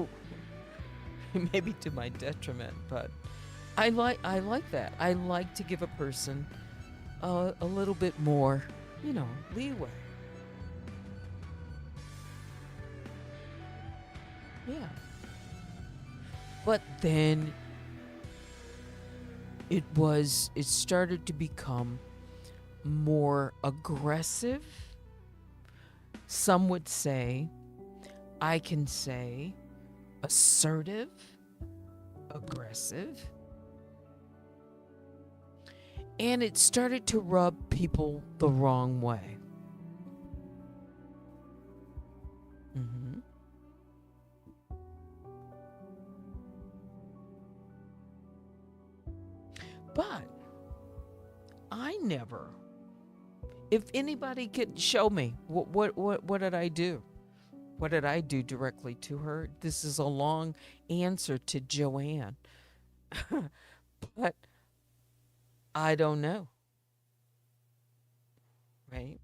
Maybe to my detriment, but I like that. I like to give a person a little bit more, leeway. Yeah. But then it started to become more aggressive. Some would say, I can say, assertive, aggressive. And it started to rub people the wrong way. Mm-hmm. But I never, if anybody could show me, what did I do? What did I do directly to her? This is a long answer to Joanne. But I don't know, right?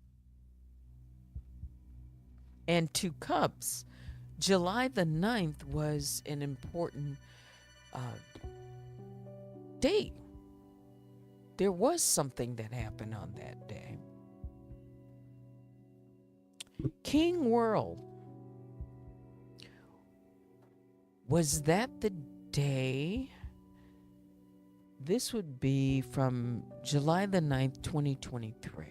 And to Cubs, July the 9th was an important uh, date. There was something that happened on that day. King World, was that the day? This would be from July the 9th, 2023.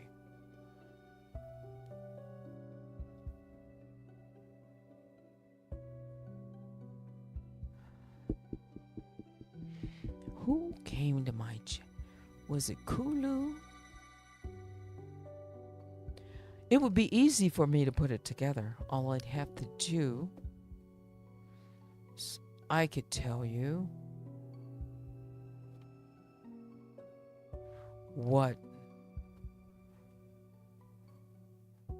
Who came to my chat? Was it Kulu? It would be easy for me to put it together. All I'd have to do, I could tell you what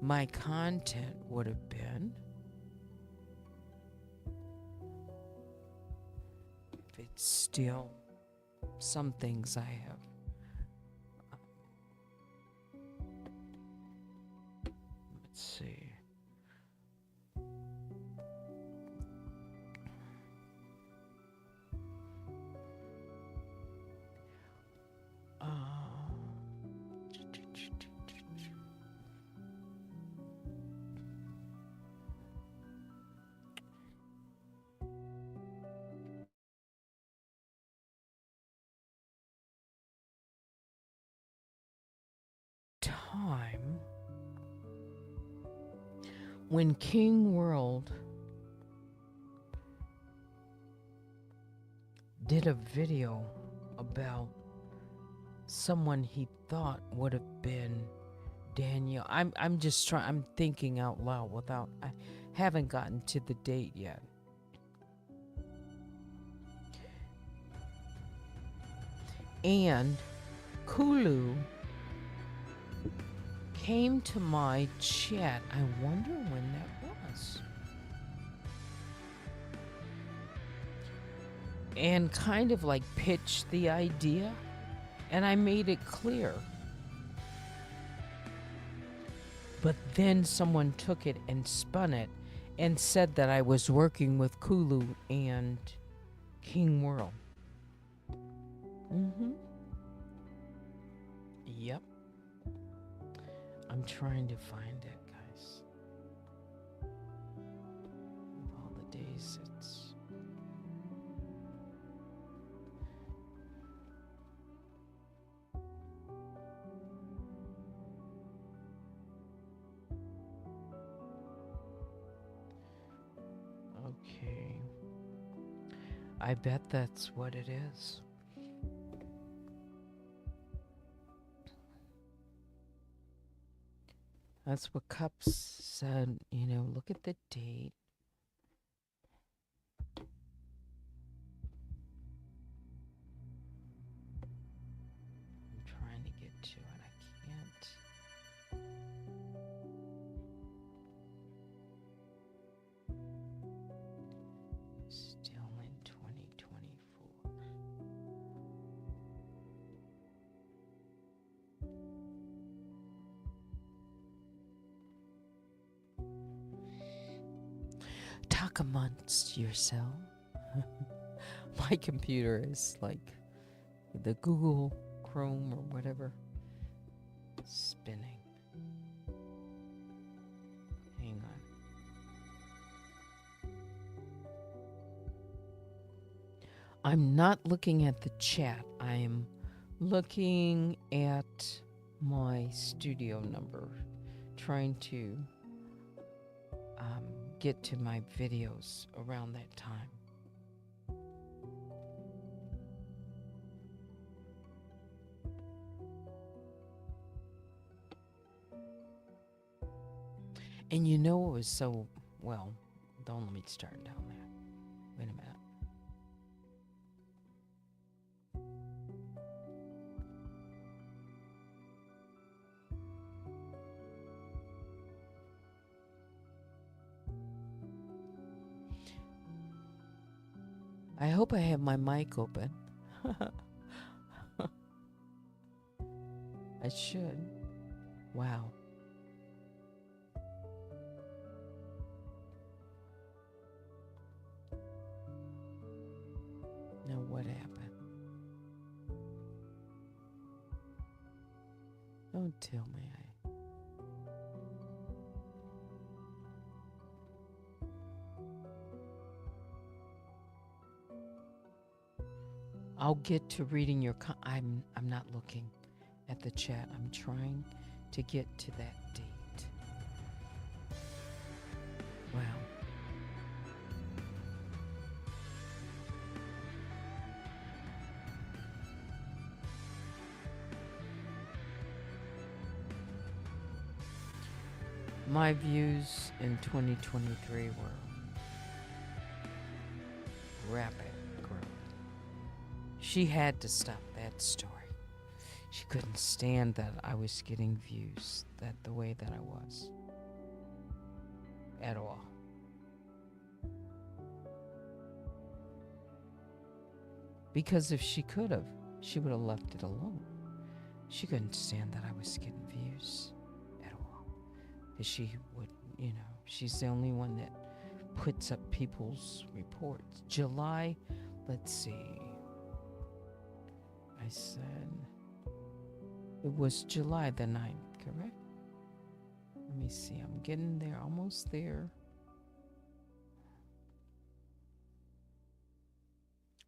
my content would have been if it's still some things I have. Let's see. Time when King World did a video about someone he thought would have been Daniel. I'm thinking out loud without, I haven't gotten to the date yet. And Kulu came to my chat. I wonder when that was. And kind of like pitched the idea, and I made it clear. But then someone took it and spun it and said that I was working with Kulu and King World. Yep. I'm trying to find it, guys. Of all the days it's... Okay. I bet that's what it is. That's what Cups said, look at the date. I'm trying to get to it. I can't. Still in 2024. Talk amongst yourself. My computer is like the Google Chrome or whatever spinning. Hang on. I'm not looking at the chat. I'm looking at my studio number, trying to get to my videos around that time. And it was so, well, don't let me start down there. Wait a minute. I hope I have my mic open. I should. Wow. Now what happened? Don't tell me I'll get to reading your I'm not looking at the chat. I'm trying to get to that date. Wow. My views in 2023 were rapid growth. She had to stop that story. She couldn't stand that I was getting views the way that I was. At all. Because if she could have, she would have left it alone. She couldn't stand that I was getting views at all. Because she would, she's the only one that puts up people's reports. July, let's see. I said it was July the 9th, correct? Let me see. I'm getting there, almost there.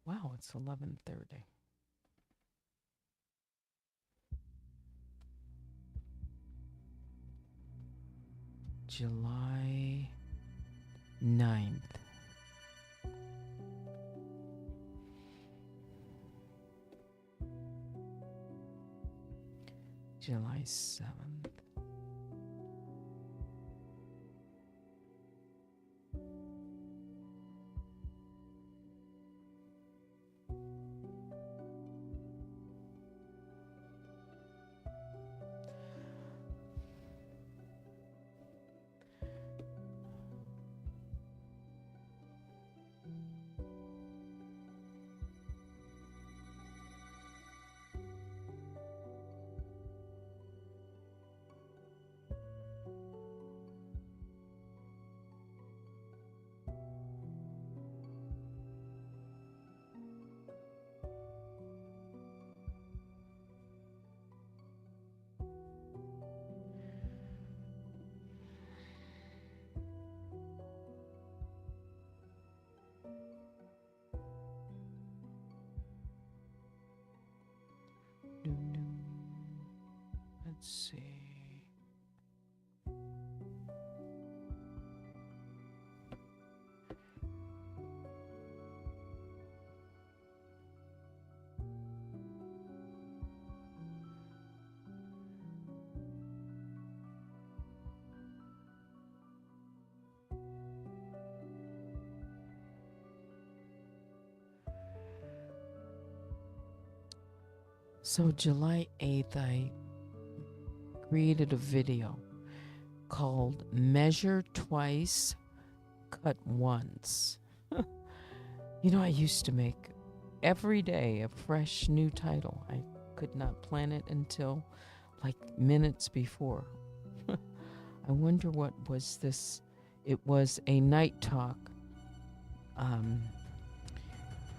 Wow, it's 11:30. July 9th. July 7th. Let's see. So July 8th, I created a video called Measure Twice, Cut Once. I used to make every day a fresh new title. I could not plan it until like minutes before. I wonder what was this. It was a NightTalk.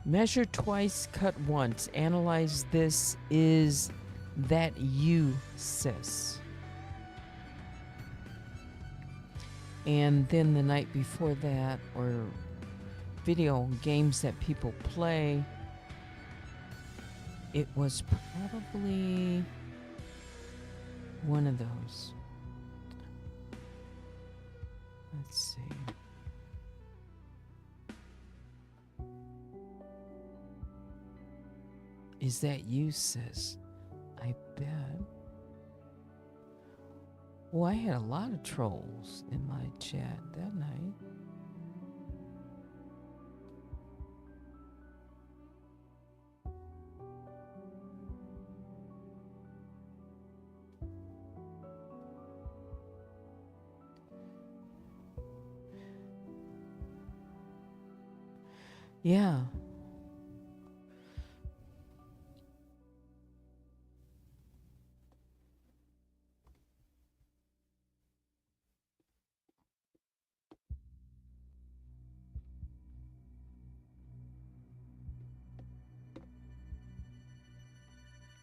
Measure twice, cut once. Analyze this. Is that you, sis? And then the night before that, or video games that people play, it was probably one of those. Let's see. Is that you, sis? I bet. Well, I had a lot of trolls in my chat that night. Yeah.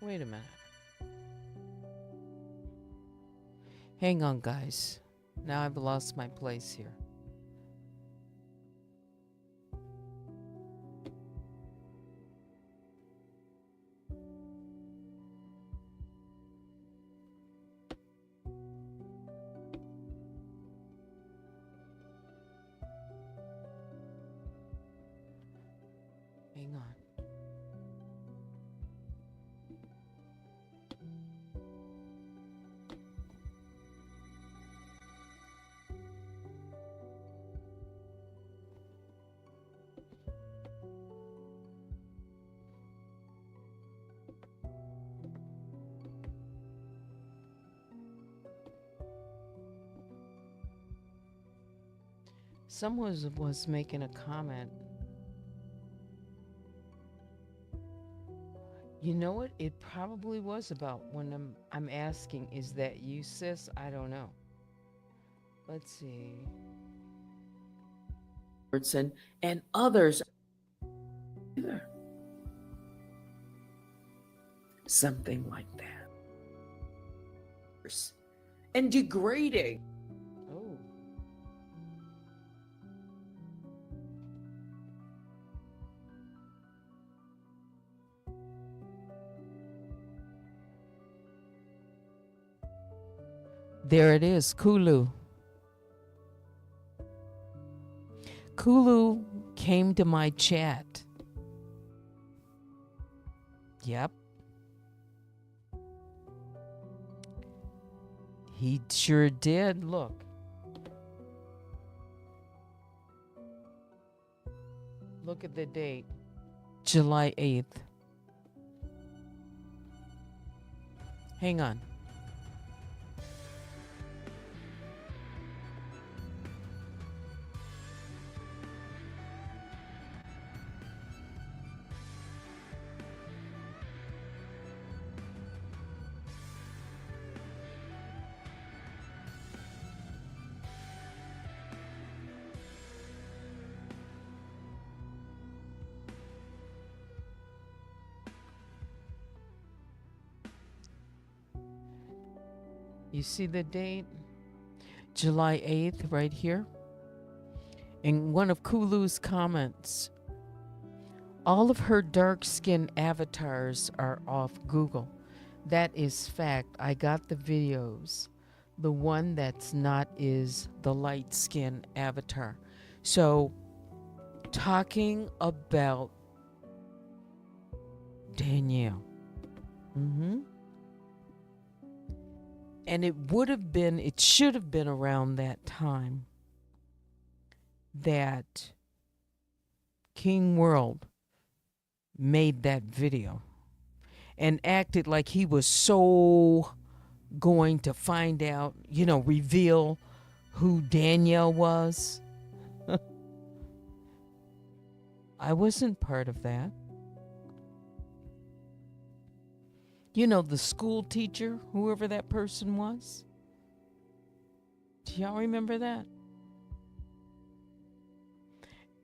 Wait a minute. Hang on, guys. Now I've lost my place here. Hang on. Someone was making a comment. You know what? It probably was about when I'm asking, is that you, sis? I don't know. Let's see. And others something like that. And degrading. Oh. There it is, Kulu. Kulu came to my chat. Yep. He sure did. Look. Look at the date. July 8th. Hang on. You see the date? July 8th, right here. In one of Kulu's comments, all of her dark skin avatars are off Google. That is fact. I got the videos. The one that's not is the light skin avatar. So, talking about Danielle. And it should have been around that time that King World made that video and acted like he was so going to find out, reveal who Danielle was. I wasn't part of that. The school teacher, whoever that person was. Do y'all remember that?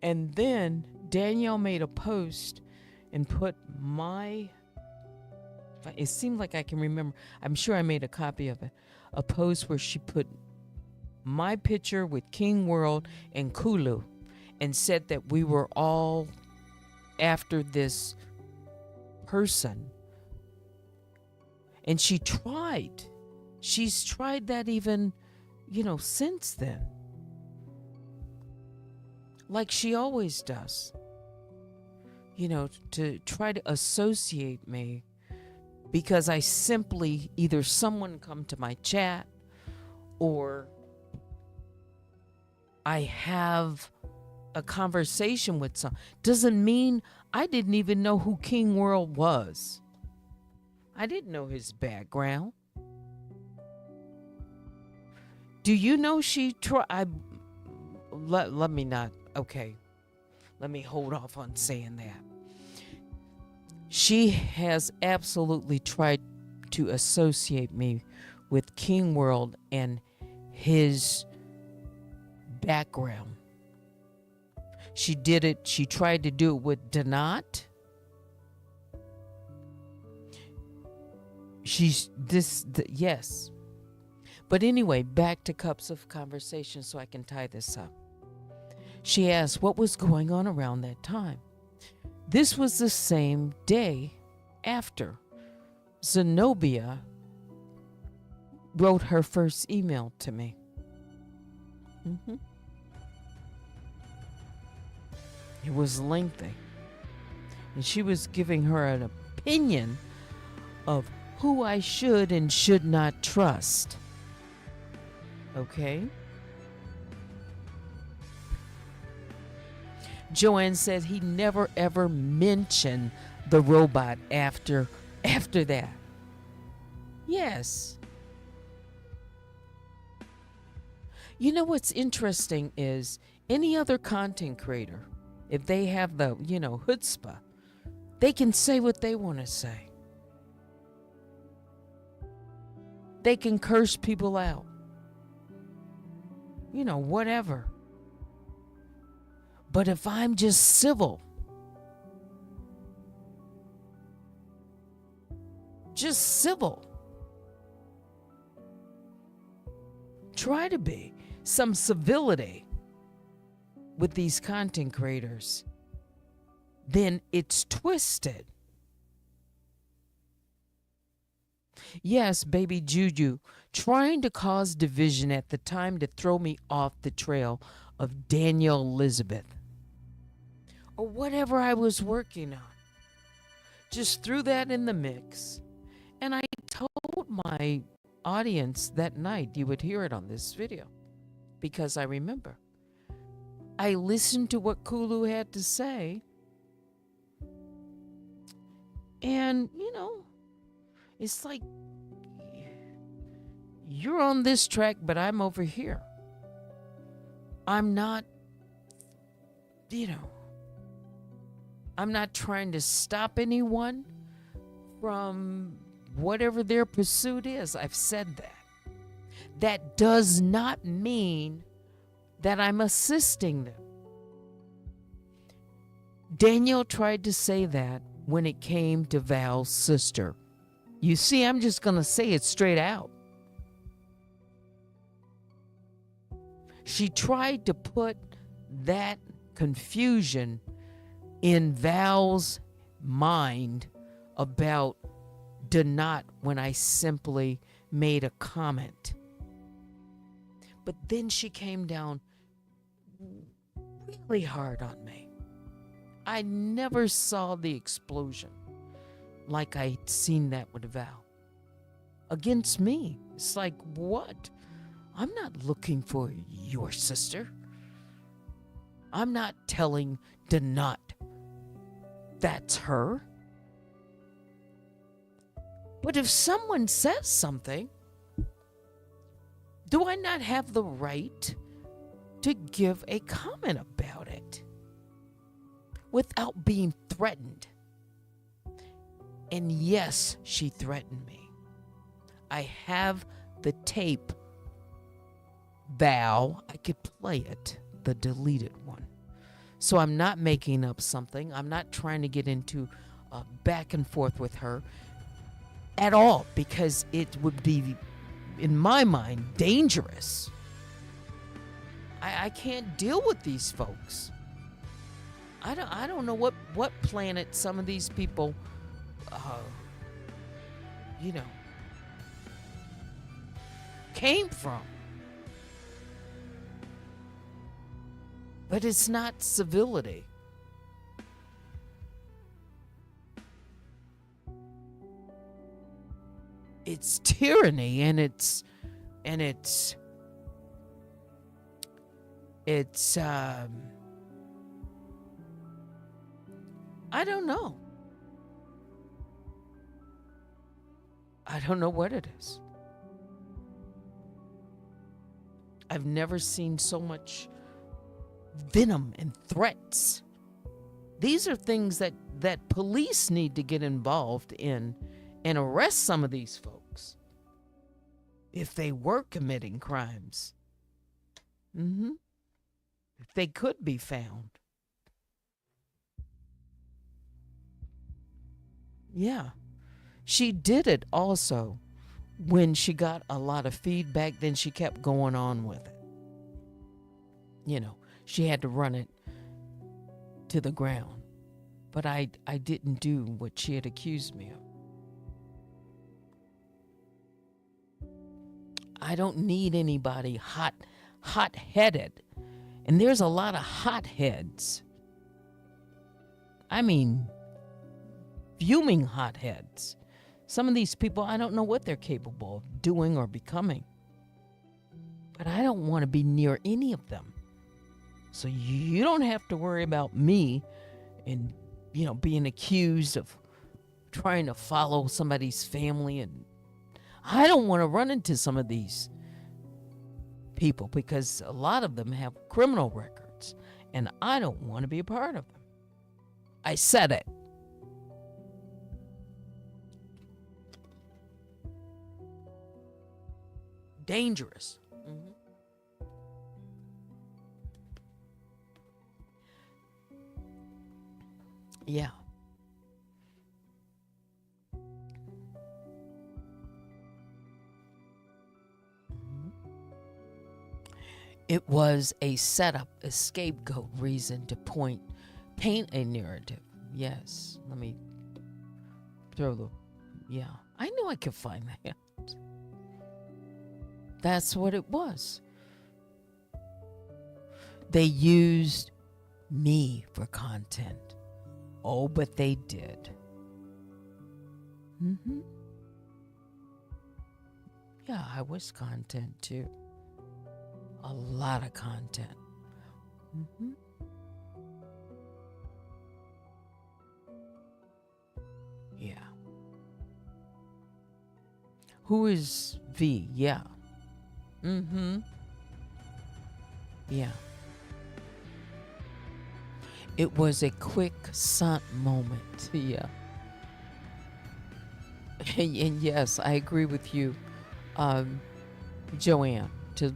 And then Danielle made a post and put it seemed like I can remember. I'm sure I made a copy of it. A post where she put my picture with King World and Kulu and said that we were all after this person. And she's tried that even, since then. Like she always does. To try to associate me because I simply, either someone come to my chat or I have a conversation with someone. Doesn't mean I didn't even know who King World was. I didn't know his background. Do you know she tried? Let me not. Okay. Let me hold off on saying that. She has absolutely tried to associate me with King World and his background. She did it. She tried to do it with Donat. Yes. But anyway, back to Cups of Conversation so I can tie this up. She asked what was going on around that time. This was the same day after Zenobia wrote her first email to me. It was lengthy. And she was giving her an opinion of who I should and should not trust. Okay? Joanne said he never ever mentioned the robot after that. Yes. You know what's interesting is any other content creator, if they have the, chutzpah, they can say what they want to say. They can curse people out. Whatever. But if I'm just civil, try to be some civility with these content creators, then it's twisted. Yes, baby Juju, trying to cause division at the time to throw me off the trail of Daniel Elizabeth or whatever I was working on. Just threw that in the mix. And I told my audience that night, you would hear it on this video, because I remember. I listened to what Kulu had to say. And, it's like, you're on this track, but I'm over here. I'm not, I'm not trying to stop anyone from whatever their pursuit is. I've said that. That does not mean that I'm assisting them. Daniel tried to say that when it came to Val's sister. You see, I'm just going to say it straight out. She tried to put that confusion in Val's mind about Donat when I simply made a comment. But then she came down really hard on me. I never saw the explosion like I'd seen that with Val. Against me. It's like, what? I'm not looking for your sister. I'm not telling Donat that's her. But if someone says something, do I not have the right to give a comment about it without being threatened? And yes, she threatened me. I have the tape, Val. I could play it, the deleted one. So I'm not making up something. I'm not trying to get into back and forth with her at all, because it would be, in my mind, dangerous. I can't deal with these folks. I don't know what planet some of these people, came from. But it's not civility. It's tyranny, and it's I don't know. I don't know what it is. I've never seen so much venom and threats. These are things that police need to get involved in and arrest some of these folks if they were committing crimes. If they could be found. Yeah. She did it also when she got a lot of feedback, then she kept going on with it. She had to run it to the ground. But I didn't do what she had accused me of. I don't need anybody hot-headed. And there's a lot of hotheads. I mean, fuming hotheads. Some of these people, I don't know what they're capable of doing or becoming. But I don't want to be near any of them. So you don't have to worry about me and, being accused of trying to follow somebody's family. And I don't want to run into some of these people because a lot of them have criminal records. And I don't want to be a part of them. I said it. Dangerous. Yeah. It was a setup, a scapegoat reason to paint a narrative. Yes. Let me yeah. I knew I could find that. That's what it was. They used me for content. Oh, but they did. Yeah, I was content too. A lot of content. Yeah. Who is V? Yeah. Yeah. It was a quick stunt moment. Yeah. And yes, I agree with you, Joanne, to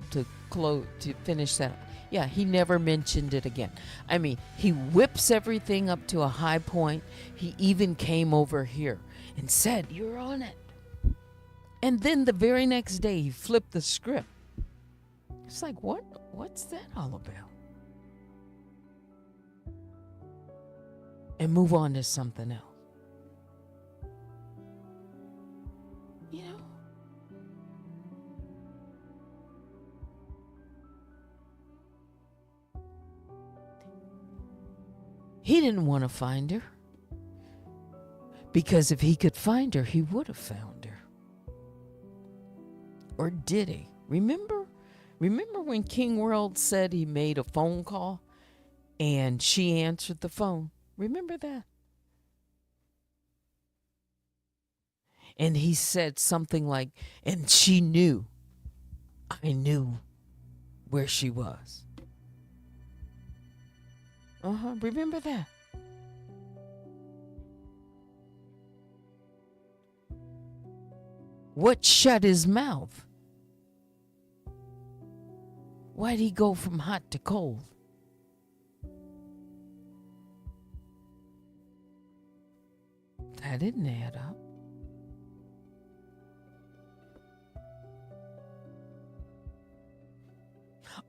finish that. Yeah, he never mentioned it again. I mean, he whips everything up to a high point. He even came over here and said, "You're on it." And then the very next day, he flipped the script. It's like, what's that all about? And move on to something else. He didn't want to find her. Because if he could find her, he would have found her. Or did he? Remember when King World said he made a phone call and she answered the phone? Remember that? And he said something like, and she knew, I knew where she was. Remember that? What shut his mouth? Why'd he go from hot to cold? That didn't add up.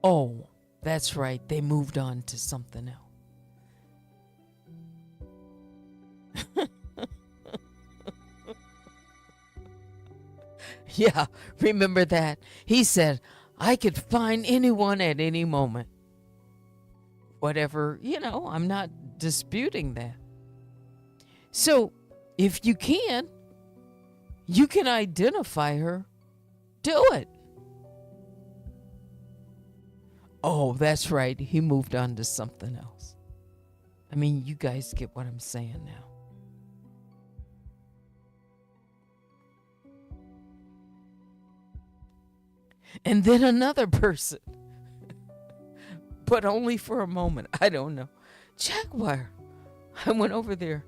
Oh, that's right. They moved on to something else. Yeah, remember that? He said, I could find anyone at any moment. Whatever, I'm not disputing that. So, if you can identify her, do it. Oh, that's right. He moved on to something else. I mean, you guys get what I'm saying now. And then another person. But only for a moment. I don't know. Jaguar. I went over there.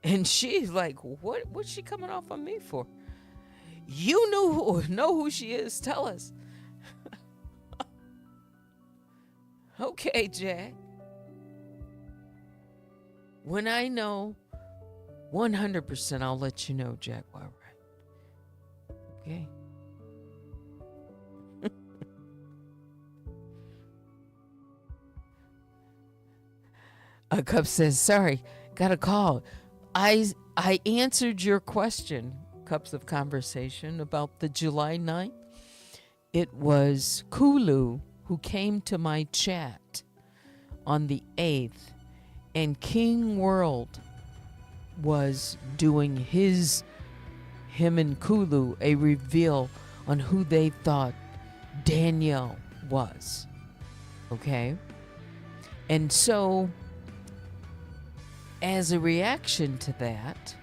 And she's like, what's she coming off on me for? You know who she is. Tell us. Okay, Jack. When I know 100% I'll let you know, Jaguar. Okay. A Cup says, sorry, got a call. I answered your question, Cups of Conversation, about the July 9th. It was Kulu who came to my chat on the 8th, and King World was doing him and Kulu, a reveal on who they thought Danielle was. Okay? And so, as a reaction to that,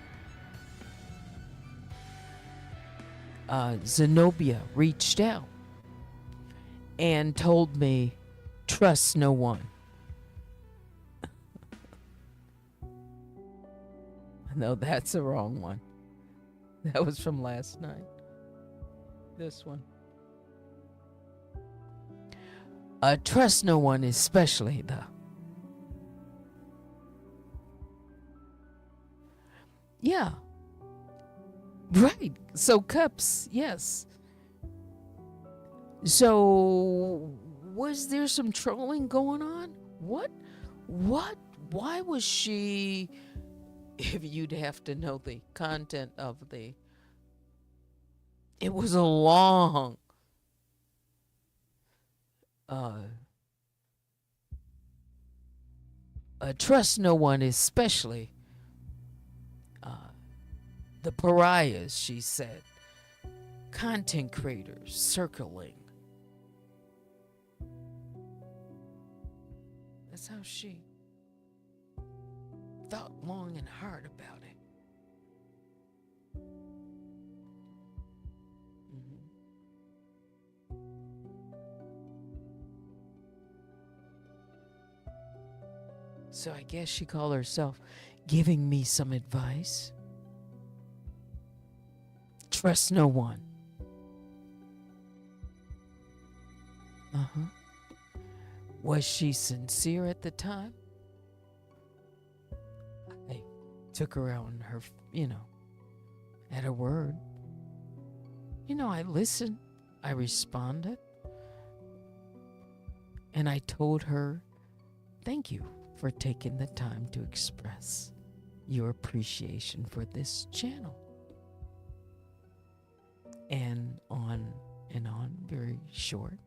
Zenobia reached out and told me, trust no one. No, that's the wrong one. That was from last night. This one. Trust no one, especially the. Yeah. Right. So Cups, yes. So was there some trolling going on? What? Why was she, if you'd have to know the content of the, it was a long trust no one, especially the pariahs, she said. Content creators circling. That's how she thought long and hard about it. So I guess she called herself giving me some advice. Trust no one. Was she sincere at the time? I took her on her, at her word. I listened. I responded. And I told her, thank you for taking the time to express your appreciation for this channel. And on, very short.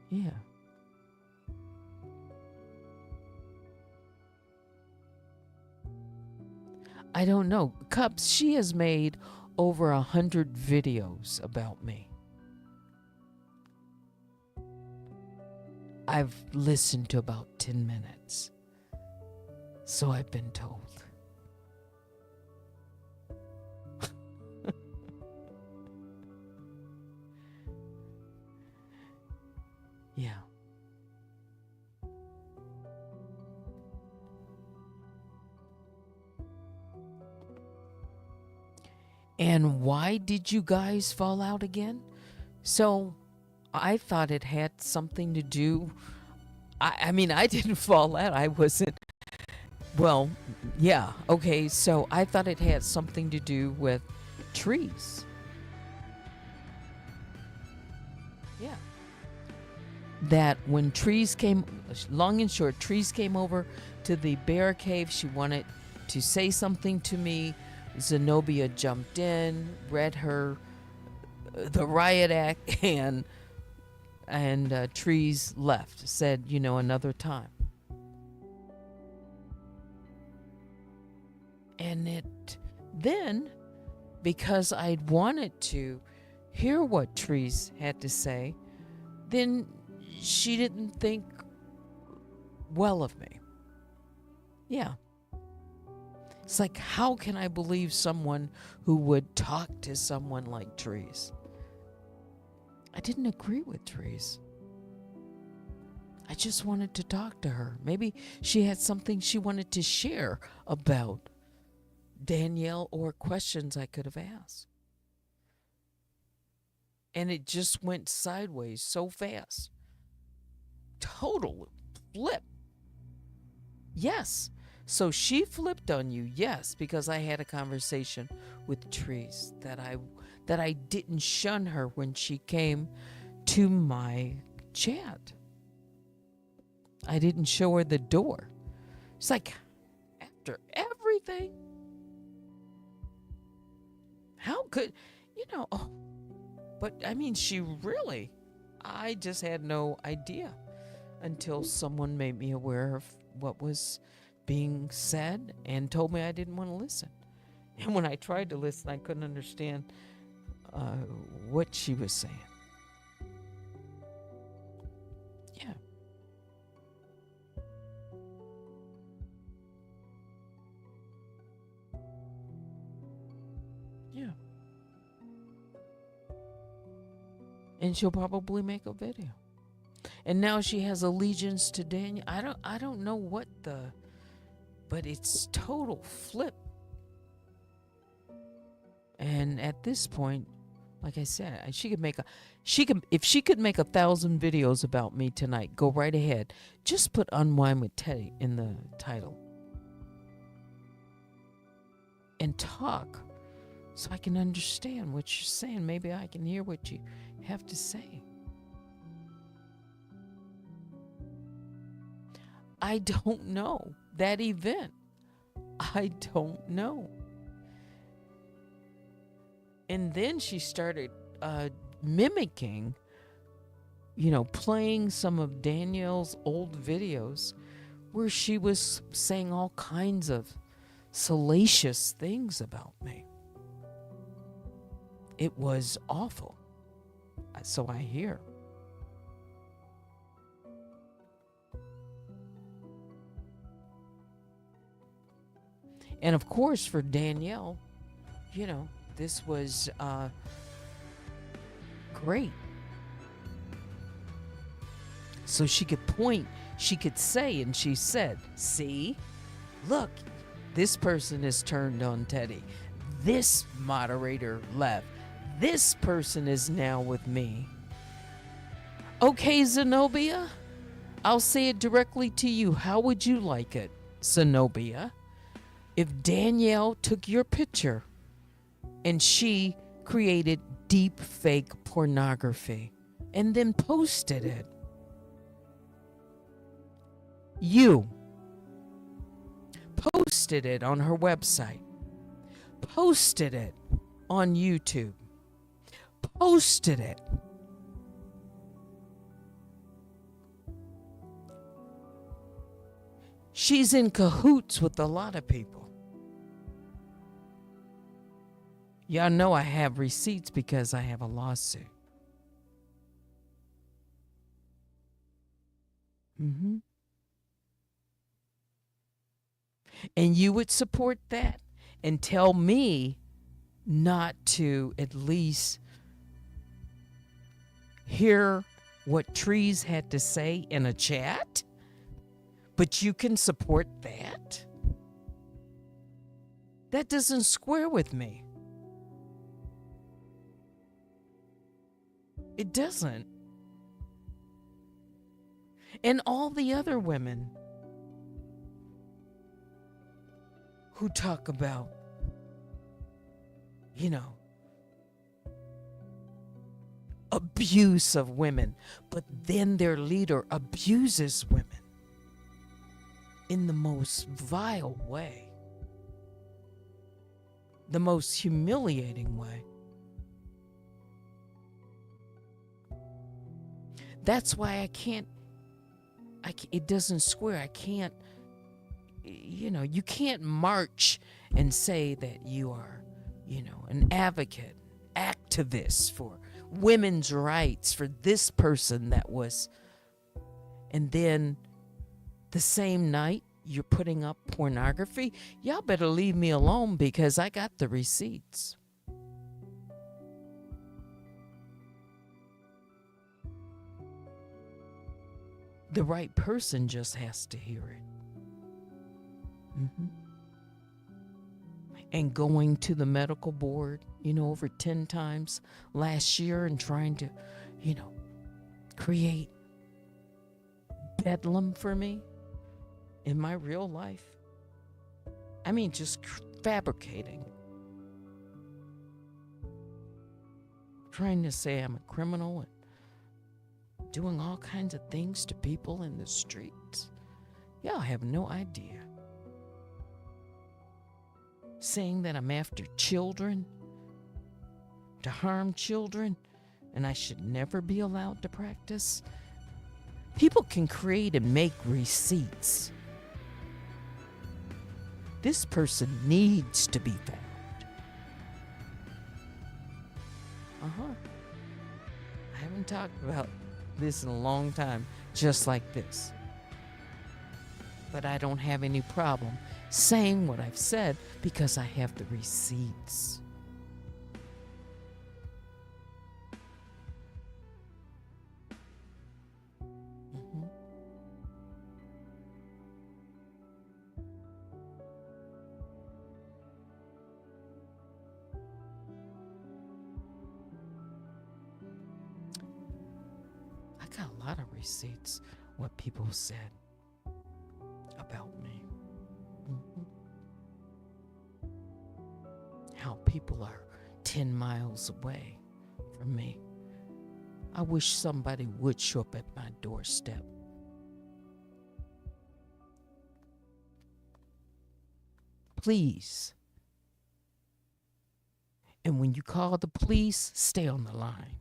Yeah. I don't know. Cups, she has made over 100 videos about me. I've listened to about 10 minutes. So I've been told. Yeah. And why did you guys fall out again? So I thought it had something to do. I mean, I didn't fall out. I wasn't. Well, yeah. Okay. So I thought it had something to do with trees. Yeah. That when trees came, long and short, trees came over to the bear cave. She wanted to say something to me. Zenobia jumped in, read her the riot act, and trees left. Said, another time. And it then, because I'd wanted to hear what trees had to say, then she didn't think well of me. Yeah. It's like, how can I believe someone who would talk to someone like trees? I didn't agree with trees. I just wanted to talk to her. Maybe she had something she wanted to share about Danielle or questions I could have asked. and it just went sideways so fast. Total flip. Yes. So she flipped on you, yes, because I had a conversation with Trees that I didn't shun her when she came to my chat. I didn't show her the door. It's like, after everything, how could, oh, but I mean, I just had no idea until someone made me aware of what was being said and told me I didn't want to listen. And when I tried to listen, I couldn't understand what she was saying. Yeah. Yeah. And she'll probably make a video. And now she has allegiance to Daniel. I don't know but it's total flip. And at this point, like I said, if she could make 1,000 videos about me tonight, go right ahead. Just put Unwind with Teddy in the title. And talk so I can understand what you're saying. Maybe I can hear what you have to say. I don't know that event. I don't know. And then she started mimicking, playing some of Danielle's old videos where she was saying all kinds of salacious things about me. It was awful. So I hear. And of course, for Danielle, this was great. So she could point, she could say, and she said, see, look, this person is turned on Teddy. This moderator left. This person is now with me. Okay, Zenobia, I'll say it directly to you. How would you like it, Zenobia, if Danielle took your picture and she created deep fake pornography and then posted it? You posted it on her website, posted it on YouTube, posted it. She's in cahoots with a lot of people. Y'all know I have receipts because I have a lawsuit. And you would support that and tell me not to at least hear what Trees had to say in a chat? But you can support that? That doesn't square with me. It doesn't. And all the other women who talk about, abuse of women, but then their leader abuses women in the most vile way, the most humiliating way. That's why it doesn't square. I can't, you can't march and say that you are, an advocate, activist for women's rights, for this person that was, and then the same night you're putting up pornography. Y'all better leave me alone because I got the receipts. The right person just has to hear it. And going to the medical board, over 10 times last year and trying to, create bedlam for me in my real life. I mean, just fabricating. Trying to say I'm a criminal and doing all kinds of things to people in the streets. Y'all have no idea. Saying that I'm after children, to harm children, and I should never be allowed to practice. People can create and make receipts. This person needs to be found. I haven't talked about this in a long time, just like this. But I don't have any problem saying what I've said because I have the receipts. I got a lot of receipts, what people said about me. How people are 10 miles away from me. I wish somebody would show up at my doorstep. Please. And when you call the police, stay on the line.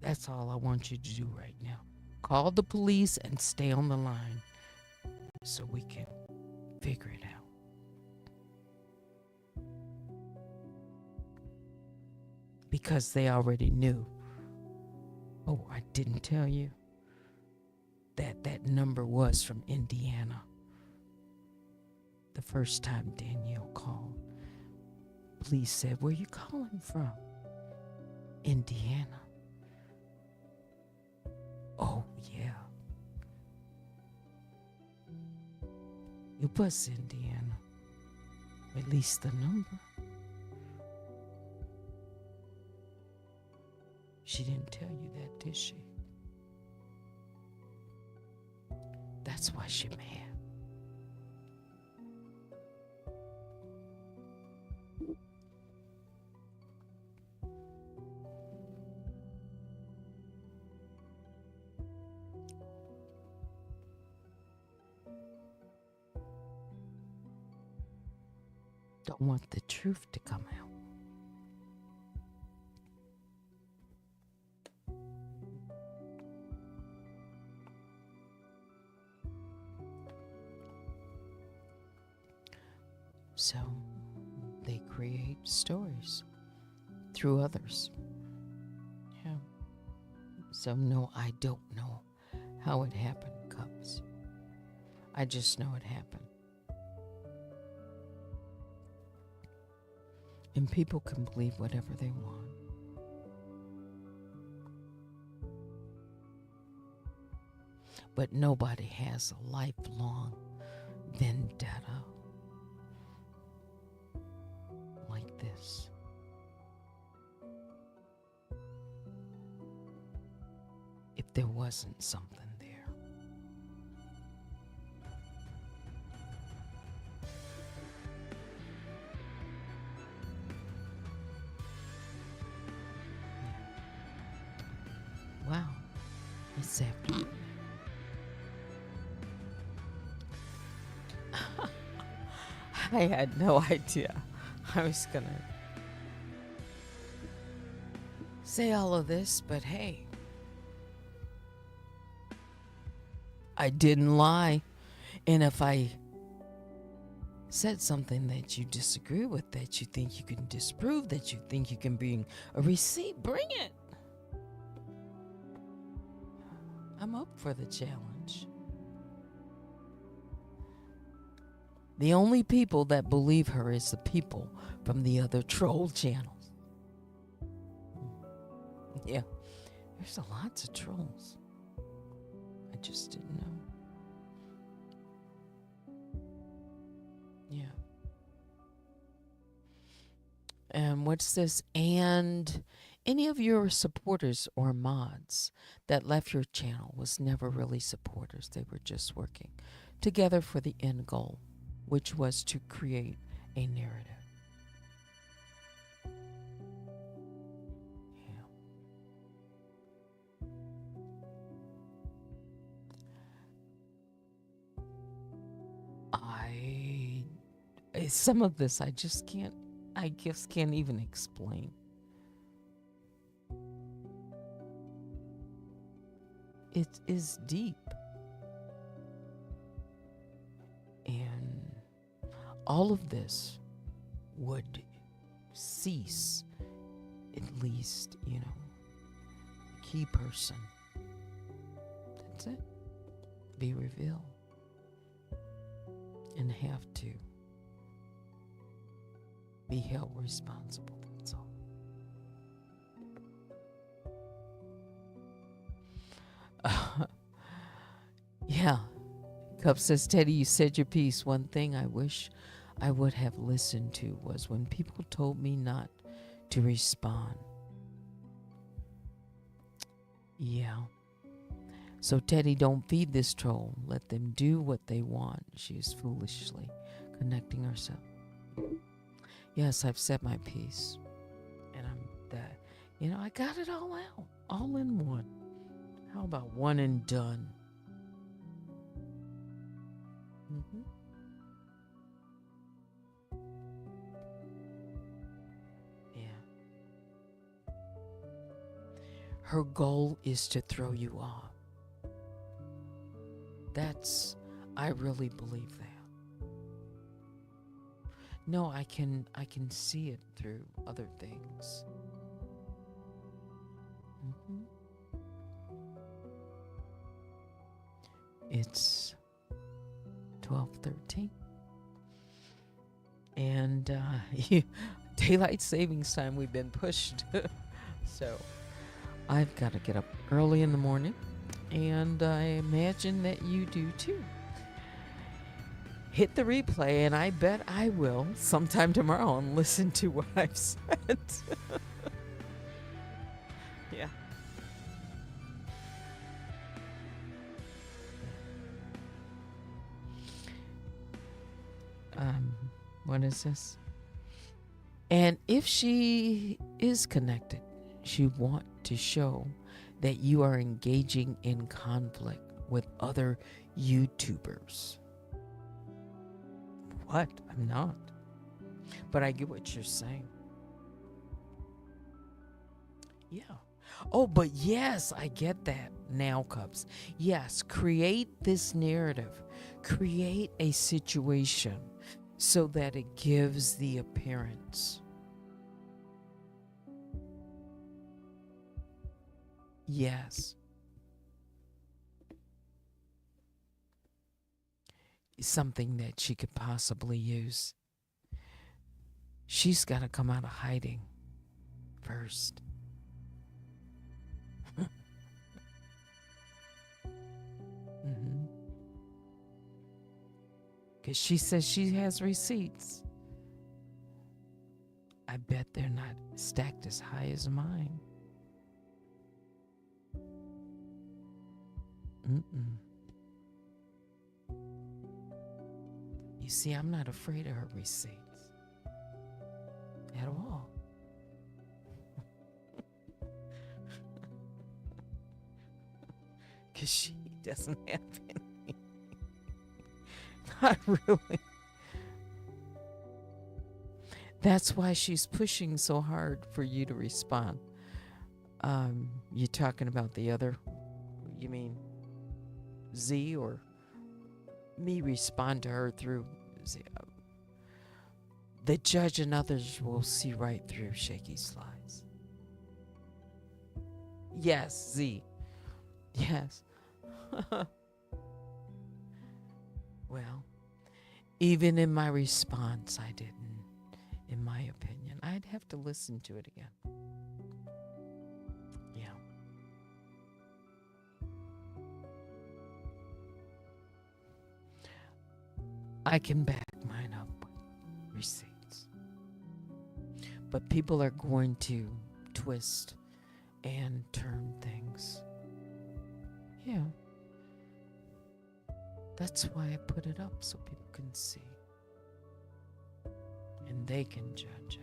That's all I want you to do right now. Call the police and stay on the line so we can figure it out. Because they already knew. Oh, I didn't tell you that number was from Indiana. The first time Danielle called, police said, "Where you calling from?" "Indiana." "Oh, yeah. It was Indiana. At least the number." She didn't tell you that, did she? That's why she mad. Don't want the truth to come out. So they create stories through others. Yeah. So no, I don't know how it happened, Cubs. I just know it happened. And people can believe whatever they want. But nobody has a lifelong vendetta like this. If there wasn't something there. Wow, it's afternoon. I had no idea I was gonna say all of this, but hey, I didn't lie. And if I said something that you disagree with, that you think you can disprove, that you think you can bring a receipt, bring it. I'm up for the challenge. The only people that believe her is the people from the other troll channels. Yeah, there's lots of trolls. I just didn't know. Yeah. And what's this? And any of your supporters or mods that left your channel was never really supporters. They were just working together for the end goal, which was to create a narrative. Yeah. Some of this I just can't, I just can't even explain. It is deep. And all of this would cease, at least, the key person. That's it. Be revealed. And have to be held responsible. That's all. Yeah. Cup says, Teddy, you said your piece. One thing I wish I would have listened to was when people told me not to respond. Yeah. So, Teddy, don't feed this troll. Let them do what they want. She is foolishly connecting herself. Yes, I've said my piece. And I'm that. I got it all out. All in one. How about one and done? Mm-hmm. Yeah. Her goal is to throw you off. I really believe that. No, I can see it through other things. Mm-hmm. It's 12:13. And daylight savings time, we've been pushed. So I've got to get up early in the morning. And I imagine that you do too. Hit the replay, and I bet I will sometime tomorrow and listen to what I've said. Yeah. What is this? And if she is connected, she want to show that you are engaging in conflict with other YouTubers. What? I'm not. But I get what you're saying. Yeah. Oh, but yes, I get that now, Cubs. Yes, create this narrative. Create a situation so that it gives the appearance. Yes. Something that she could possibly use. She's got to come out of hiding first. Mm-hmm. Because she says she has receipts. I bet they're not stacked as high as mine. Mm-mm. You see, I'm not afraid of her receipts at all. Because she doesn't have any. Not really. That's why she's pushing so hard for you to respond. You're talking about the other, you mean Z, or me respond to her through Z? The judge and others will see right through shaky slides. Yes, Z. Yes. Well, even in my response, I didn't, in my opinion. I'd have to listen to it again. Yeah. I can back mine up with receipts. but people are going to twist and turn things. Yeah. That's why I put it up so people can see. And they can judge it.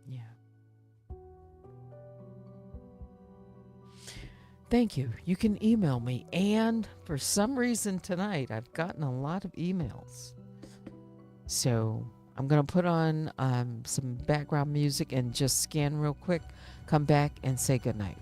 Yeah. Thank you. You can email me. And for some reason tonight, I've gotten a lot of emails. So I'm going to put on some background music and just scan real quick, come back and say goodnight.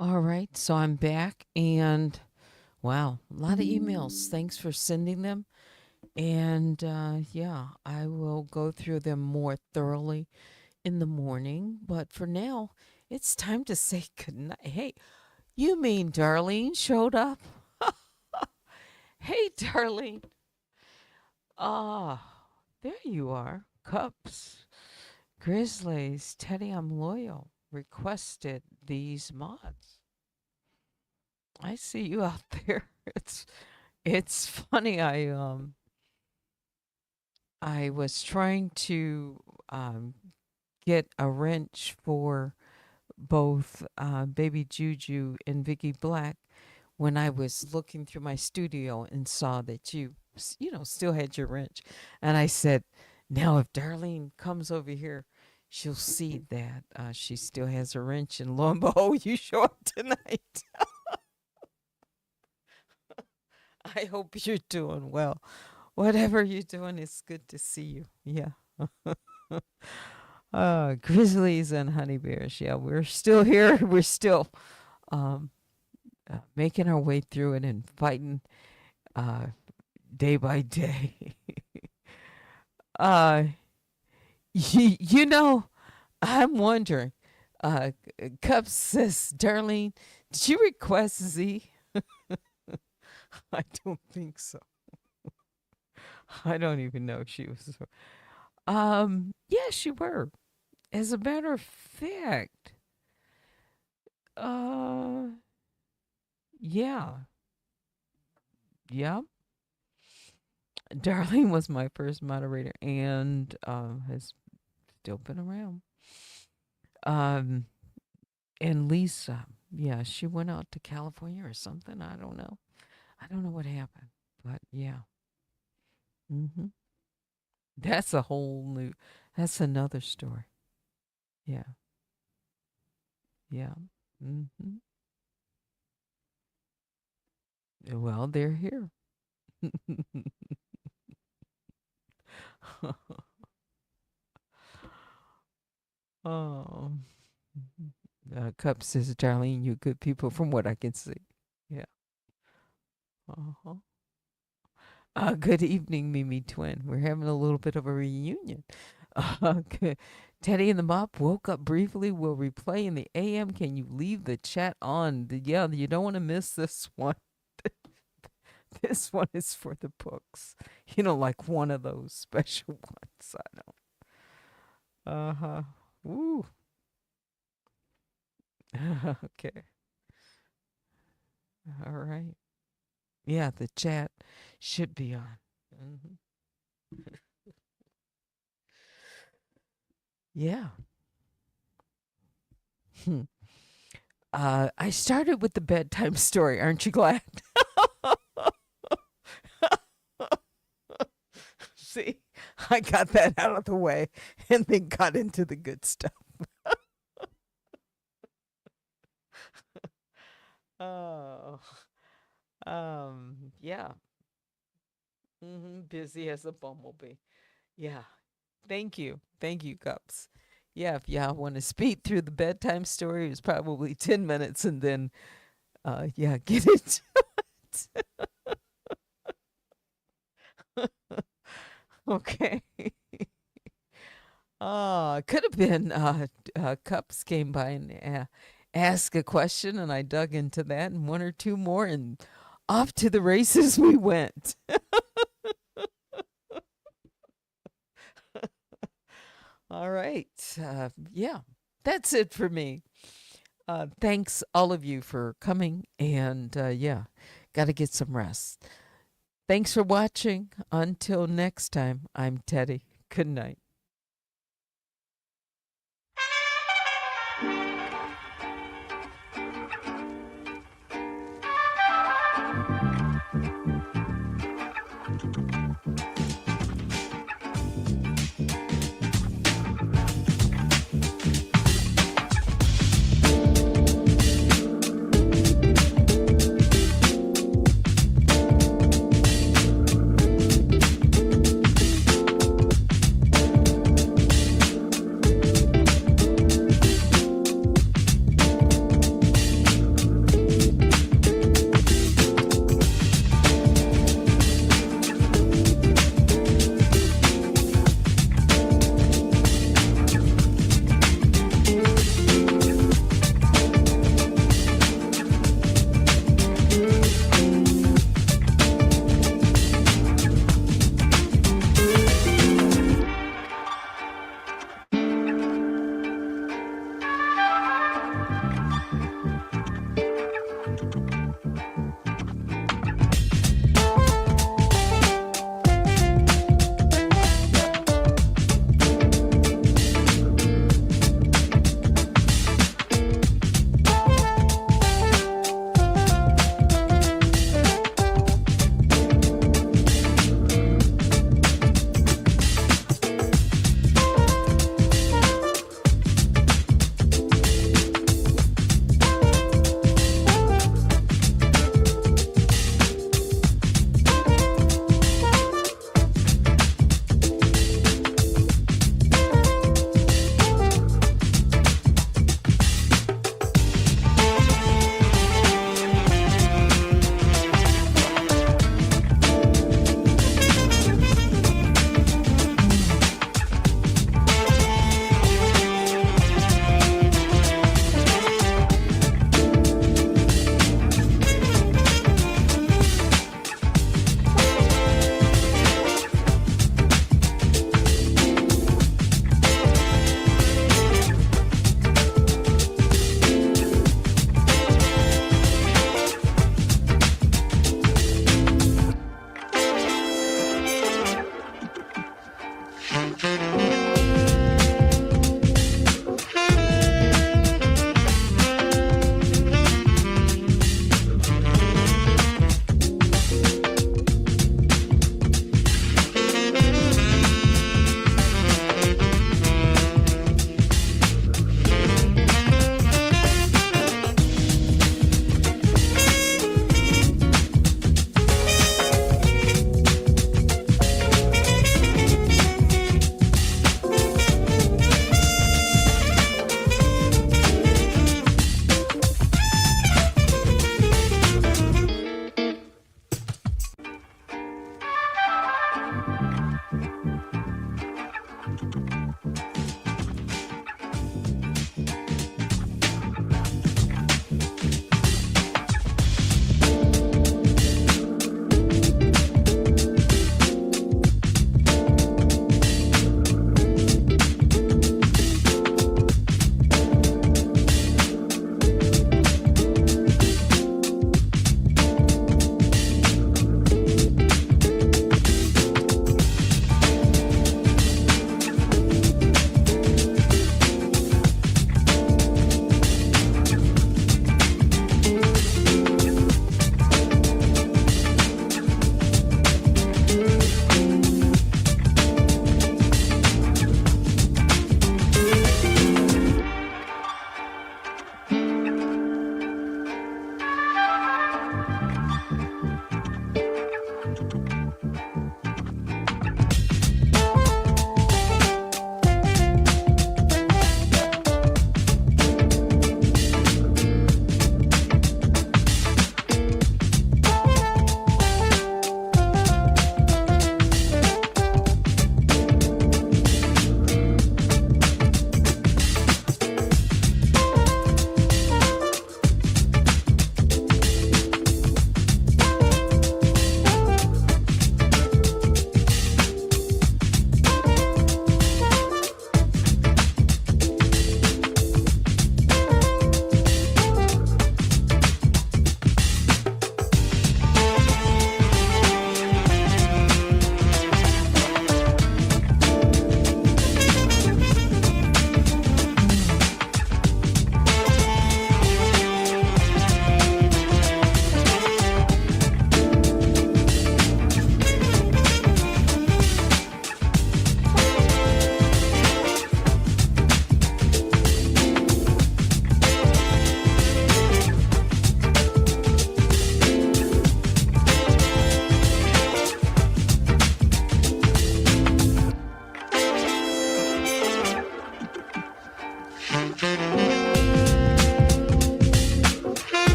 All right, so I'm back and wow, a lot of emails. Thanks for sending them. And yeah, I will go through them more thoroughly in the morning. But for now, it's time to say goodnight. Hey, you mean Darlene showed up? Hey, Darlene. Ah, there you are. Cups, Grizzlies, Teddy, I'm loyal. Requested these mods. I see you out there. It's funny. I was trying to um get a wrench for both Baby Juju and Vicky Black when I was looking through my studio and saw that still had your wrench. And I said, now if Darlene comes over here, she'll see that she still has a wrench. And lo and behold, you show up tonight. I hope you're doing well. Whatever you're doing, it's good to see you. Yeah. Grizzlies and honey bears. Yeah, we're still here. We're still um, making our way through it and fighting uh, day by day. uh, you know, I'm wondering. Uh, Cup says, Darlene, did you request Z? I don't think so. I don't even know if she was. Yes, you were. As a matter of fact, uh, yeah, yeah. Darlene was my first moderator and has still been around. Um, and Lisa, yeah, she went out to California or something. I don't know. I don't know what happened, but yeah. Hmm. That's a whole new. That's another story. Yeah, yeah. Hmm. Well, they're here. Oh. Cup says, Darlene, you good people from what I can see. Yeah. Uh-huh. Good evening, Mimi Twin. We're having a little bit of a reunion. Okay. Teddy and the Mop woke up briefly. Will replay in the AM. Can you leave the chat on? Yeah, you don't want to miss this one. This one is for the books. Like one of those special ones. I know. Uh-huh. Woo. Okay. All right. Yeah, the chat should be on. Hmm. Yeah. Hmm. I started with the bedtime story. Aren't you glad? See, I got that out of the way and then got into the good stuff. Oh, yeah. Busy as a bumblebee. Yeah. Thank you, Cups. Yeah, if y'all want to speed through the bedtime story, it was probably 10 minutes and then, yeah, get into it. Okay. Could have been Cups came by and asked a question, and I dug into that and one or two more, and off to the races we went. All right. Yeah, that's it for me. Thanks, all of you, for coming, and yeah, got to get some rest. Thanks for watching. Until next time, I'm Teddy. Good night.